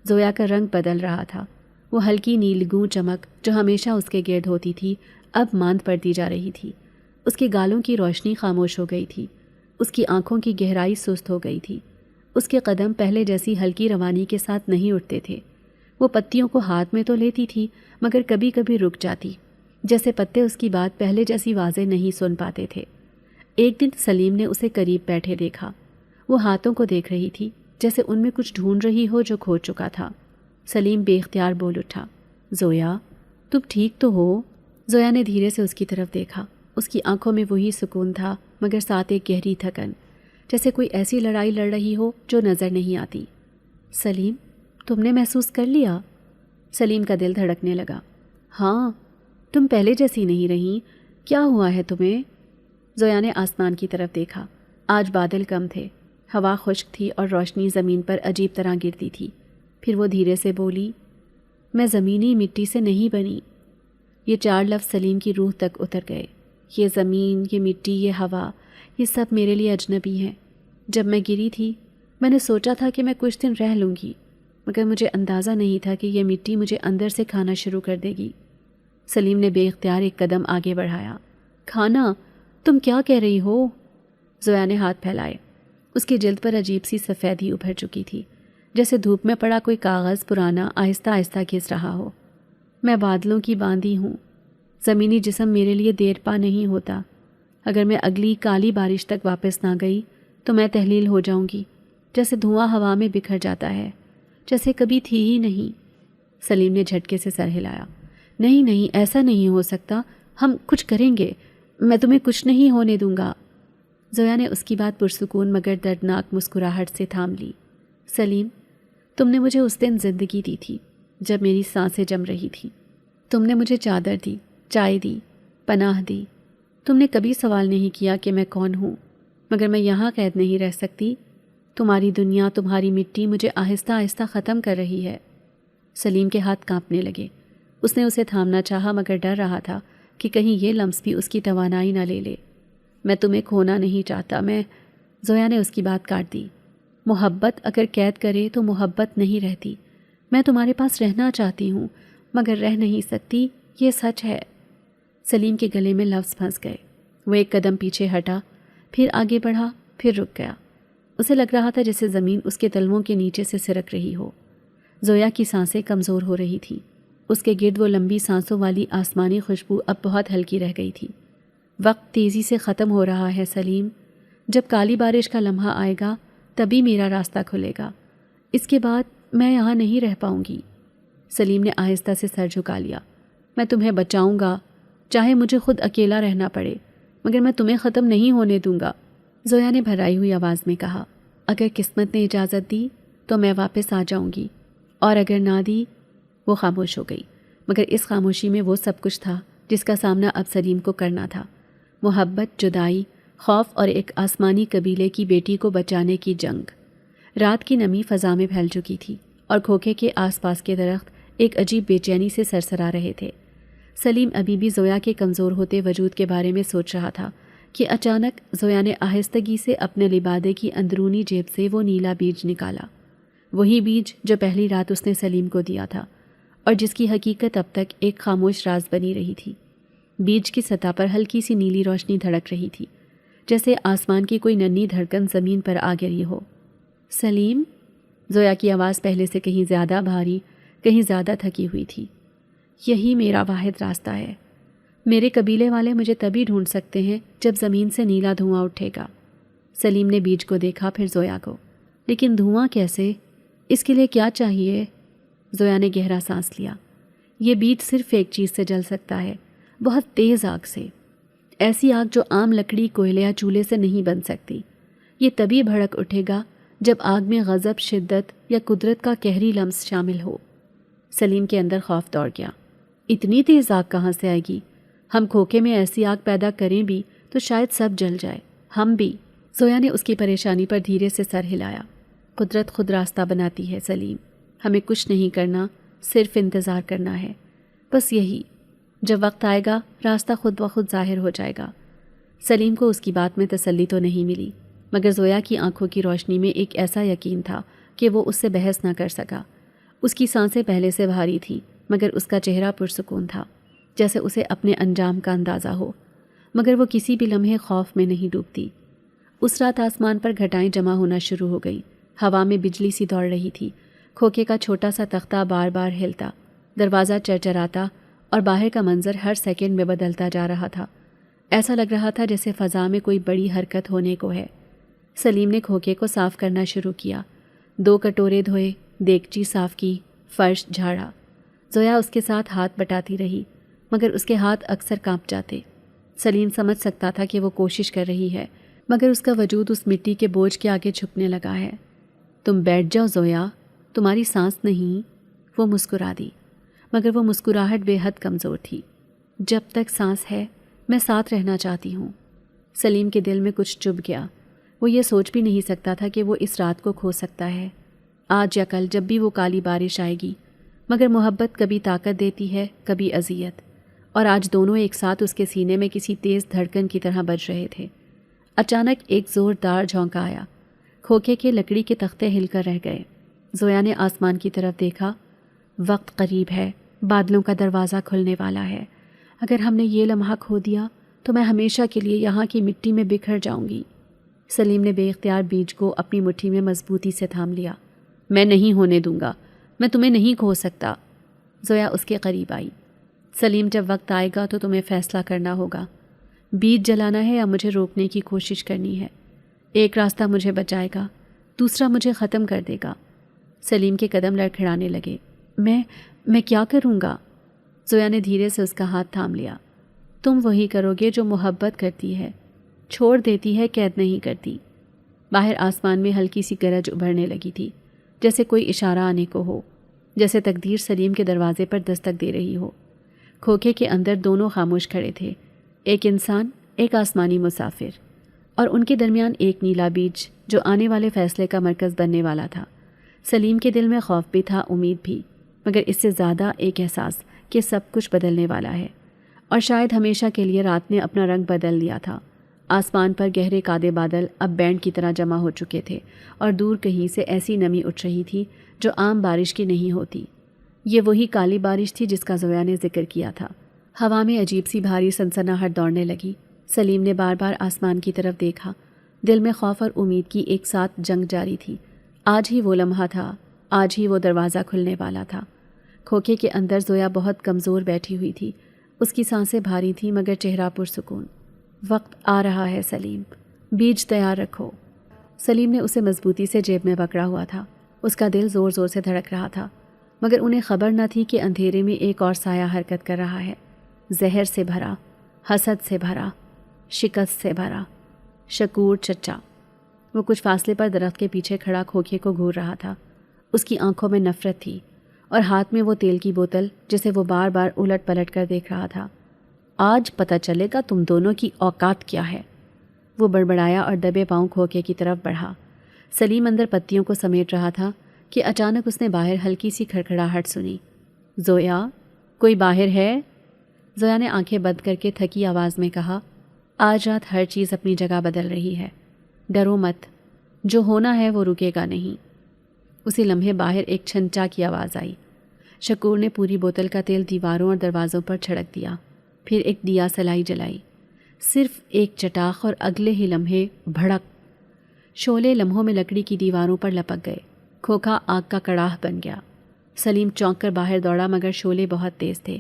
زویا کا رنگ بدل رہا تھا۔ وہ ہلکی نیلگوں چمک جو ہمیشہ اس کے گرد ہوتی تھی اب ماند پڑتی جا رہی تھی۔ اس کے گالوں کی روشنی خاموش ہو گئی تھی، اس کی آنکھوں کی گہرائی سست ہو گئی تھی، اس کے قدم پہلے جیسی ہلکی روانی کے ساتھ نہیں اٹھتے تھے۔ وہ پتیوں کو ہاتھ میں تو لیتی تھی، مگر کبھی کبھی رک جاتی، جیسے پتے اس کی بات پہلے جیسی واضح نہیں سن پاتے تھے۔ ایک دن سلیم نے اسے قریب بیٹھے دیکھا۔ وہ ہاتھوں کو دیکھ رہی تھی، جیسے ان میں کچھ ڈھونڈ رہی ہو جو کھو چکا تھا۔ سلیم بے اختیار بول اٹھا، زویا، تم ٹھیک تو ہو؟ زویا نے دھیرے سے اس کی طرف دیکھا۔ اس کی آنکھوں میں وہی سکون تھا، مگر ساتھ ایک گہری تھکن، جیسے کوئی ایسی لڑائی لڑ رہی ہو جو نظر نہیں آتی۔ سلیم، تم نے محسوس کر لیا؟ سلیم کا دل دھڑکنے لگا۔ ہاں، تم پہلے جیسی نہیں رہی، کیا ہوا ہے تمہیں؟ زویا نے آسمان کی طرف دیکھا۔ آج بادل کم تھے، ہوا خشک تھی اور روشنی زمین پر عجیب طرح گرتی تھی۔ پھر وہ دھیرے سے بولی، میں زمینی مٹی سے نہیں بنی۔ یہ 4 لفظ سلیم کی روح تک اتر گئے۔ یہ زمین، یہ مٹی، یہ ہوا، یہ سب میرے لیے اجنبی ہیں۔ جب میں گری تھی، میں نے سوچا تھا کہ میں کچھ دن رہ لوں گی، مگر مجھے اندازہ نہیں تھا کہ یہ مٹی مجھے اندر سے کھانا شروع کر دے گی۔ سلیم نے بے اختیار ایک قدم آگے بڑھایا۔ کھانا؟ تم کیا کہہ رہی ہو؟ زویا نے ہاتھ پھیلائے۔ اس کی جلد پر عجیب سی سفیدی ابھر چکی تھی، جیسے دھوپ میں پڑا کوئی کاغذ پرانا آہستہ آہستہ گھس رہا ہو۔ میں بادلوں کی باندھی ہوں، زمینی جسم میرے لیے دیر پا نہیں ہوتا۔ اگر میں اگلی کالی بارش تک واپس نہ گئی تو میں تحلیل ہو جاؤں گی، جیسے دھواں ہوا میں بکھر جاتا ہے، جیسے کبھی تھی ہی نہیں۔ سلیم نے جھٹکے سے سر ہلایا۔ نہیں نہیں، ایسا نہیں ہو سکتا، ہم کچھ کریں گے، میں تمہیں کچھ نہیں ہونے دوں گا۔ زویا نے اس کی بات پرسکون مگر دردناک مسکراہٹ سے تھام لی۔ سلیم، تم نے مجھے اس دن زندگی دی تھی جب میری سانسیں جم رہی تھی۔ تم نے مجھے چادر دی، چائے دی، پناہ دی۔ تم نے کبھی سوال نہیں کیا کہ میں کون ہوں، مگر میں یہاں قید نہیں رہ سکتی۔ تمہاری دنیا، تمہاری مٹی مجھے آہستہ آہستہ ختم کر رہی ہے۔ سلیم کے ہاتھ کانپنے لگے۔ اس نے اسے تھامنا چاہا، مگر ڈر رہا تھا کہ کہیں یہ لمس بھی اس کی توانائی نہ لے لے۔ میں تمہیں کھونا نہیں چاہتا، زویا نے اس کی بات کاٹ دی۔ محبت اگر قید کرے تو محبت نہیں رہتی۔ میں تمہارے پاس رہنا چاہتی ہوں، مگر رہ نہیں سکتی، یہ سچ ہے۔ سلیم کے گلے میں لفظ پھنس گئے۔ وہ ایک قدم پیچھے ہٹا، پھر آگے بڑھا، پھر رک گیا۔ اسے لگ رہا تھا جیسے زمین اس کے تلووں کے نیچے سے سرک رہی ہو۔ زویا کی سانسیں کمزور ہو رہی تھیں۔ اس کے گرد وہ لمبی سانسوں والی آسمانی خوشبو اب بہت ہلکی رہ گئی تھی۔ وقت تیزی سے ختم ہو رہا ہے سلیم، جب کالی بارش کا لمحہ آئے گا تبھی میرا راستہ کھلے گا، اس کے بعد میں یہاں نہیں رہ پاؤں گی۔ سلیم نے آہستہ سے سر جھکا لیا۔ میں تمہیں بچاؤں گا، چاہے مجھے خود اکیلا رہنا پڑے، مگر میں تمہیں ختم نہیں ہونے دوں گا۔ زویا نے بھرائی ہوئی آواز میں کہا، اگر قسمت نے اجازت دی تو میں واپس آ جاؤں گی، اور اگر نہ دی۔ وہ خاموش ہو گئی، مگر اس خاموشی میں وہ سب کچھ تھا جس کا سامنا اب سلیم کو کرنا تھا۔ محبت، جدائی خوف اور ایک آسمانی قبیلے کی بیٹی کو بچانے کی جنگ۔ رات کی نمی فضا میں پھیل چکی تھی اور کھوکھے کے آس پاس کے درخت ایک عجیب بے چینی سے سرسرا رہے تھے۔ سلیم ابھی بھی زویا کے کمزور ہوتے وجود کے بارے میں سوچ رہا تھا کہ اچانک زویا نے آہستگی سے اپنے لبادے کی اندرونی جیب سے وہ نیلا بیج نکالا، وہی بیج جو پہلی رات اس نے سلیم کو دیا تھا اور جس کی حقیقت اب تک ایک خاموش راز بنی رہی تھی۔ بیج کی سطح پر ہلکی سی نیلی روشنی دھڑک رہی تھی، جیسے آسمان کی کوئی ننھی دھڑکن زمین پر آ گری ہو۔ سلیم؟ زویا کی آواز پہلے سے کہیں زیادہ بھاری، کہیں زیادہ تھکی ہوئی تھی۔ یہی میرا واحد راستہ ہے۔ میرے قبیلے والے مجھے تبھی ڈھونڈ سکتے ہیں جب زمین سے نیلا دھواں اٹھے گا۔ سلیم نے بیج کو دیکھا، پھر زویا کو۔ لیکن دھواں کیسے؟ اس کے لیے کیا چاہیے؟ زویا نے گہرا سانس لیا۔ یہ بیج صرف ایک چیز سے جل سکتا ہے، بہت تیز آگ سے، ایسی آگ جو عام لکڑی، کوئلے یا چولہے سے نہیں بن سکتی۔ یہ تبھی بھڑک اٹھے گا جب آگ میں غضب، شدت یا قدرت کا قہری لمس شامل ہو۔ سلیم کے اندر خوف دوڑ گیا۔ اتنی تیز آگ کہاں سے آئے گی؟ ہم کھوکھے میں ایسی آگ پیدا کریں بھی تو شاید سب جل جائے، ہم بھی۔ زویا نے اس کی پریشانی پر دھیرے سے سر ہلایا۔ قدرت خود راستہ بناتی ہے سلیم، ہمیں کچھ نہیں کرنا، صرف انتظار کرنا ہے، بس یہی۔ جب وقت آئے گا راستہ خود بخود ظاہر ہو جائے گا۔ سلیم کو اس کی بات میں تسلی تو نہیں ملی، مگر زویا کی آنکھوں کی روشنی میں ایک ایسا یقین تھا کہ وہ اس سے بحث نہ کر سکا۔ اس کی سانسیں پہلے سے بھاری تھیں، مگر اس کا چہرہ پرسکون تھا، جیسے اسے اپنے انجام کا اندازہ ہو، مگر وہ کسی بھی لمحے خوف میں نہیں ڈوبتی۔ اس رات آسمان پر گھٹائیں جمع ہونا شروع ہو گئیں، ہوا میں بجلی سی دوڑ رہی تھی، کھوکھے کا چھوٹا سا تختہ بار بار ہلتا، دروازہ چرچراتا اور باہر کا منظر ہر سیکنڈ میں بدلتا جا رہا تھا۔ ایسا لگ رہا تھا جیسے فضا میں کوئی بڑی حرکت ہونے کو ہے۔ سلیم نے کھوکھے کو صاف کرنا شروع کیا، 2 کٹورے دھوئے، دیگچی صاف کی، فرش جھاڑا۔ زویا اس کے ساتھ ہاتھ بٹاتی رہی، مگر اس کے ہاتھ اکثر کانپ جاتے۔ سلیم سمجھ سکتا تھا کہ وہ کوشش کر رہی ہے، مگر اس کا وجود اس مٹی کے بوجھ کے آگے جھکنے لگا ہے۔ تم بیٹھ جاؤ زویا، تمہاری سانس نہیں۔ وہ مسکرا دی، مگر وہ مسکراہٹ بے حد کمزور تھی۔ جب تک سانس ہے میں ساتھ رہنا چاہتی ہوں۔ سلیم کے دل میں کچھ چبھ گیا۔ وہ یہ سوچ بھی نہیں سکتا تھا کہ وہ اس رات کو کھو سکتا ہے، آج یا کل جب بھی وہ کالی بارش آئے گی، مگر محبت کبھی طاقت دیتی ہے، کبھی اذیت، اور آج دونوں ایک ساتھ اس کے سینے میں کسی تیز دھڑکن کی طرح بج رہے تھے۔ اچانک ایک زوردار جھونکا آیا، کھوکھے کے لکڑی کے تختے ہل کر رہ گئے۔ زویا نے آسمان کی طرف دیکھا۔ وقت قریب ہے، بادلوں کا دروازہ کھلنے والا ہے۔ اگر ہم نے یہ لمحہ کھو دیا تو میں ہمیشہ کے لیے یہاں کی مٹی میں بکھر جاؤں گی۔ سلیم نے بے اختیار بیج کو اپنی مٹھی میں مضبوطی سے تھام لیا۔ میں نہیں ہونے دوں گا، میں تمہیں نہیں کھو سکتا۔ زویا اس کے قریب آئی۔ سلیم، جب وقت آئے گا تو تمہیں فیصلہ کرنا ہوگا، بیج جلانا ہے یا مجھے روکنے کی کوشش کرنی ہے۔ ایک راستہ مجھے بچائے گا، دوسرا مجھے ختم کر دے گا۔ سلیم کے قدم لڑکھڑانے لگے۔ میں کیا کروں گا؟ زویا نے دھیرے سے اس کا ہاتھ تھام لیا۔ تم وہی کرو گے جو محبت کرتی ہے، چھوڑ دیتی ہے، قید نہیں کرتی۔ باہر آسمان میں ہلکی سی گرج ابھرنے لگی تھی، جیسے کوئی اشارہ آنے کو ہو، جیسے تقدیر سلیم کے دروازے پر دستک دے رہی ہو۔ کھوکھے کے اندر دونوں خاموش کھڑے تھے، ایک انسان، ایک آسمانی مسافر، اور ان کے درمیان ایک نیلا بیج جو آنے والے فیصلے کا مرکز بننے والا تھا۔ سلیم کے دل میں خوف بھی تھا، امید بھی، مگر اس سے زیادہ ایک احساس کہ سب کچھ بدلنے والا ہے، اور شاید ہمیشہ کے لیے رات نے اپنا رنگ بدل لیا تھا۔ آسمان پر گہرے کادے بادل اب بینڈ کی طرح جمع ہو چکے تھے، اور دور کہیں سے ایسی نمی اٹھ رہی تھی جو عام بارش کی نہیں ہوتی۔ یہ وہی کالی بارش تھی جس کا زویا نے ذکر کیا تھا۔ ہوا میں عجیب سی بھاری سنسناہٹ دوڑنے لگی۔ سلیم نے بار بار آسمان کی طرف دیکھا، دل میں خوف اور امید کی ایک ساتھ جنگ جاری تھی۔ آج ہی وہ لمحہ تھا، آج ہی وہ دروازہ کھلنے والا تھا۔ کھوکھے کے اندر زویا بہت کمزور بیٹھی ہوئی تھی، اس کی سانسیں بھاری تھیں مگر چہرہ پرسکون۔ وقت آ رہا ہے سلیم، بیج تیار رکھو۔ سلیم نے اسے مضبوطی سے جیب میں پکڑا ہوا تھا، اس کا دل زور زور سے دھڑک رہا تھا، مگر انہیں خبر نہ تھی کہ اندھیرے میں ایک اور سایہ حرکت کر رہا ہے، زہر سے بھرا، حسد سے بھرا، شکست سے بھرا۔ شکور چچا۔ وہ کچھ فاصلے پر درخت کے پیچھے کھڑا کھوکھے کو گھور رہا تھا، اس کی آنکھوں میں نفرت تھی اور ہاتھ میں وہ تیل کی بوتل جسے وہ بار بار الٹ پلٹ کر دیکھ رہا تھا۔ آج پتہ چلے گا تم دونوں کی اوقات کیا ہے۔ وہ بڑبڑایا اور دبے پاؤں کھوکے کی طرف بڑھا۔ سلیم اندر پتیوں کو سمیٹ رہا تھا کہ اچانک اس نے باہر ہلکی سی کھڑکھڑاہٹ سنی۔ زویا، کوئی باہر ہے؟ زویا نے آنکھیں بند کر کے تھکی آواز میں کہا، آج رات ہر چیز اپنی جگہ بدل رہی ہے، ڈرو مت، جو ہونا ہے وہ رکے گا نہیں۔ اسی لمحے باہر ایک چھنچا کی آواز آئی۔ شکور نے پوری بوتل کا تیل دیواروں اور دروازوں پر چھڑک دیا، پھر ایک دیا سلائی جلائی۔ صرف ایک چٹاخ اور اگلے ہی لمحے بھڑک، شعلے لمحوں میں لکڑی کی دیواروں پر لپک گئے۔ کھوکھا آگ کا کڑاہ بن گیا۔ سلیم چونک کر باہر دوڑا مگر شعلے بہت تیز تھے۔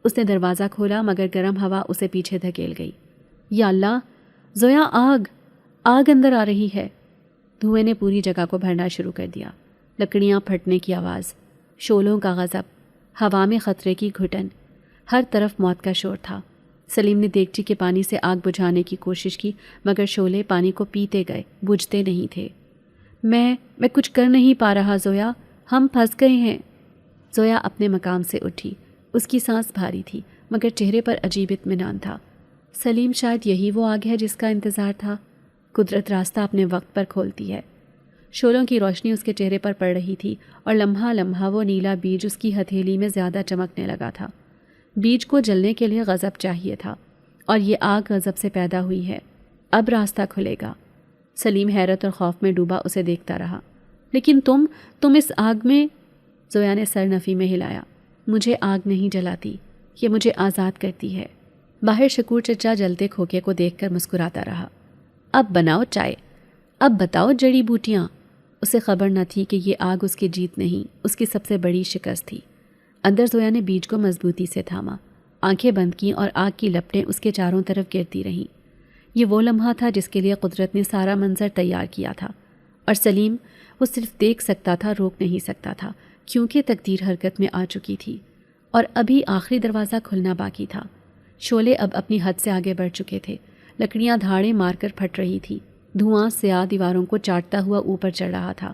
اس نے دروازہ کھولا مگر گرم ہوا اسے پیچھے دھکیل گئی۔ یا اللہ، زویا، آگ آگ اندر آ رہی ہے۔ دھوئیں نے پوری جگہ کو بھرنا شروع کر دیا۔ لکڑیاں پھٹنے کی آواز، شعلوں کا غضب، ہوا میں خطرے کی گھٹن، ہر طرف موت کا شور تھا۔ سلیم نے دیگچی کے پانی سے آگ بجھانے کی کوشش کی مگر شعلے پانی کو پیتے گئے، بجھتے نہیں تھے۔ میں کچھ کر نہیں پا رہا زویا، ہم پھنس گئے ہیں۔ زویا اپنے مقام سے اٹھی۔ اس کی سانس بھاری تھی مگر چہرے پر عجیب اطمینان تھا۔ سلیم، شاید یہی وہ آگ ہے جس کا انتظار تھا۔ قدرت راستہ اپنے وقت پر کھولتی ہے۔ شعلوں کی روشنی اس کے چہرے پر پڑ رہی تھی اور لمحہ لمحہ وہ نیلا بیج اس کی ہتھیلی میں زیادہ چمکنے لگا تھا۔ بیج کو جلنے کے لیے غضب چاہیے تھا اور یہ آگ غضب سے پیدا ہوئی ہے۔ اب راستہ کھلے گا۔ سلیم حیرت اور خوف میں ڈوبا اسے دیکھتا رہا۔ لیکن تم اس آگ میں، زویا نے سر نفی میں ہلایا۔ مجھے آگ نہیں جلاتی، یہ مجھے آزاد کرتی ہے۔ باہر شکور چچا جلتے کھوکے کو دیکھ کر مسکراتا رہا۔ اب بناؤ چائے، اب بتاؤ جڑی بوٹیاں۔ اسے خبر نہ تھی کہ یہ آگ اس کی جیت نہیں، اس کی سب سے بڑی شکست تھی۔ اندر زویا نے بیج کو مضبوطی سے تھاما، آنکھیں بند کیں اور آگ کی لپٹیں اس کے چاروں طرف گرتی رہیں۔ یہ وہ لمحہ تھا جس کے لیے قدرت نے سارا منظر تیار کیا تھا، اور سلیم وہ صرف دیکھ سکتا تھا، روک نہیں سکتا تھا، کیونکہ تقدیر حرکت میں آ چکی تھی اور ابھی آخری دروازہ کھلنا باقی تھا۔ شعلے اب اپنی حد سے آگے بڑھ چکے تھے، لکڑیاں دھاڑیں مار کر پھٹ رہی تھی، دھواں سیاہ دیواروں کو چاٹتا ہوا اوپر چڑھ رہا تھا۔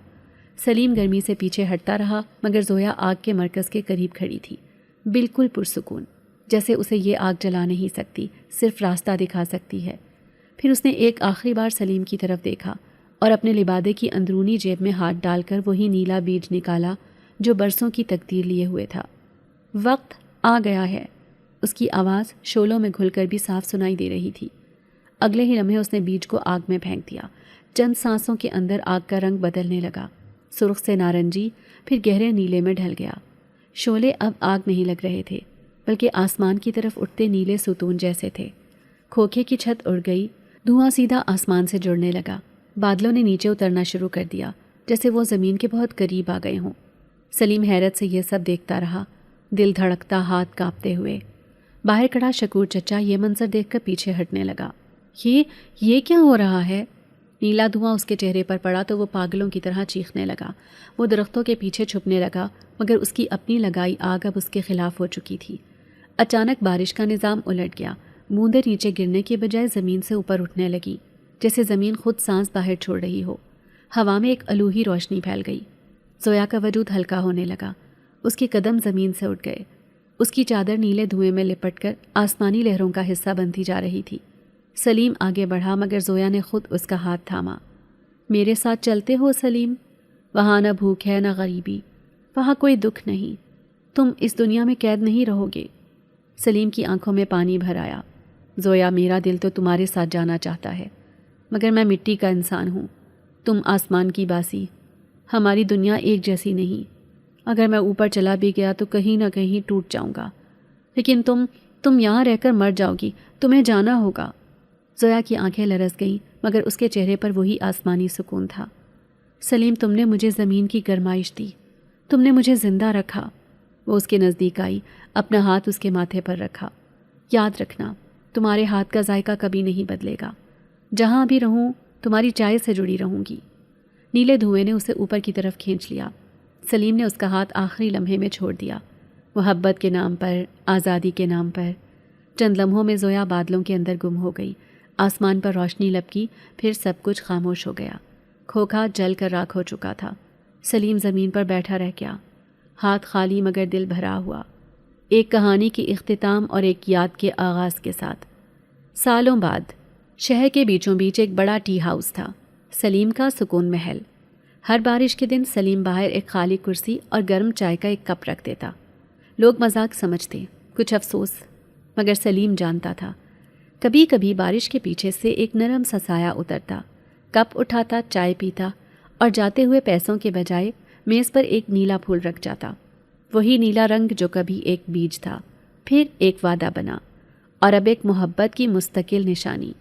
سلیم گرمی سے پیچھے ہٹتا رہا مگر زویا آگ کے مرکز کے قریب کھڑی تھی، بالکل پرسکون، جیسے اسے یہ آگ جلا نہیں سکتی، صرف راستہ دکھا سکتی ہے۔ پھر اس نے ایک آخری بار سلیم کی طرف دیکھا اور اپنے لبادے کی اندرونی جیب میں ہاتھ ڈال کر وہی نیلا بیج نکالا جو برسوں کی تقدیر لیے ہوئے تھا۔ وقت آ گیا ہے، اس کی آواز شعلوں میں گھل کر بھی صاف سنائی دے رہی تھی۔ اگلے ہی لمحے اس نے بیج کو آگ میں پھینک دیا۔ چند سانسوں کے اندر آگ کا رنگ بدلنے لگا، سرخ سے نارنجی، پھر گہرے نیلے میں ڈھل گیا۔ شعلے اب آگ نہیں لگ رہے تھے بلکہ آسمان کی طرف اٹھتے نیلے ستون جیسے تھے۔ کھوکھے کی چھت اڑ گئی، دھواں سیدھا آسمان سے جڑنے لگا۔ بادلوں نے نیچے اترنا شروع کر دیا جیسے وہ زمین کے بہت قریب آ گئے ہوں۔ سلیم حیرت سے یہ سب دیکھتا رہا، دل دھڑکتا، ہاتھ کانپتے ہوئے۔ باہر کھڑا شکور چچا یہ منظر دیکھ کر پیچھے ہٹنے لگا۔ یہ کیا ہو رہا ہے؟ نیلا دھواں اس کے چہرے پر پڑا تو وہ پاگلوں کی طرح چیخنے لگا۔ وہ درختوں کے پیچھے چھپنے لگا مگر اس کی اپنی لگائی آگ اب اس کے خلاف ہو چکی تھی۔ اچانک بارش کا نظام الٹ گیا، بوندیں نیچے گرنے کے بجائے زمین سے اوپر اٹھنے لگی، جیسے زمین خود سانس باہر چھوڑ رہی ہو۔ ہوا میں ایک الوہی روشنی پھیل گئی۔ زویا کا وجود ہلکا ہونے لگا، اس کے قدم زمین سے اٹھ گئے، اس کی چادر نیلے دھوئیں میں لپٹ کر آسمانی لہروں کا حصہ بنتی جا رہی تھی۔ سلیم آگے بڑھا مگر زویا نے خود اس کا ہاتھ تھاما۔ میرے ساتھ چلتے ہو سلیم؟ وہاں نہ بھوک ہے نہ غریبی، وہاں کوئی دکھ نہیں، تم اس دنیا میں قید نہیں رہو گے۔ سلیم کی آنکھوں میں پانی بھر آیا۔ زویا، میرا دل تو تمہارے ساتھ جانا چاہتا ہے مگر میں مٹی کا انسان ہوں، تم آسمان کی باسی، ہماری دنیا ایک جیسی نہیں۔ اگر میں اوپر چلا بھی گیا تو کہیں نہ کہیں ٹوٹ جاؤں گا، لیکن تم یہاں رہ کر مر جاؤ گی، تمہیں جانا ہوگا۔ زویا کی آنکھیں لرز گئیں مگر اس کے چہرے پر وہی آسمانی سکون تھا۔ سلیم، تم نے مجھے زمین کی گرمائش دی، تم نے مجھے زندہ رکھا۔ وہ اس کے نزدیک آئی، اپنا ہاتھ اس کے ماتھے پر رکھا۔ یاد رکھنا، تمہارے ہاتھ کا ذائقہ کبھی نہیں بدلے گا، جہاں بھی رہوں تمہاری چائے سے جڑی رہوں گی۔ نیلے دھوئیں نے اسے اوپر کی طرف کھینچ لیا۔ سلیم نے اس کا ہاتھ آخری لمحے میں چھوڑ دیا۔ محبت کے نام پر، آزادی کے نام پر۔ چند لمحوں میں زویا بادلوں کے اندر گم ہو گئی، آسمان پر روشنی لپکی، پھر سب کچھ خاموش ہو گیا۔ کھوکھا جل کر راکھ ہو چکا تھا۔ سلیم زمین پر بیٹھا رہ گیا، ہاتھ خالی مگر دل بھرا ہوا، ایک کہانی کی اختتام اور ایک یاد کے آغاز کے ساتھ۔ سالوں بعد شہر کے بیچوں بیچ ایک بڑا ٹی ہاؤس تھا، سلیم کا سکون محل۔ ہر بارش کے دن سلیم باہر ایک خالی کرسی اور گرم چائے کا ایک کپ رکھ دیتا۔ لوگ مذاق سمجھتے، کچھ افسوس، مگر سلیم جانتا تھا کبھی کبھی بارش کے پیچھے سے ایک نرم سا سایہ اترتا، کپ اٹھاتا، چائے پیتا اور جاتے ہوئے پیسوں کے بجائے میز پر ایک نیلا پھول رکھ جاتا۔ وہی نیلا رنگ جو کبھی ایک بیج تھا، پھر ایک وعدہ بنا اور اب ایک محبت کی مستقل نشانی۔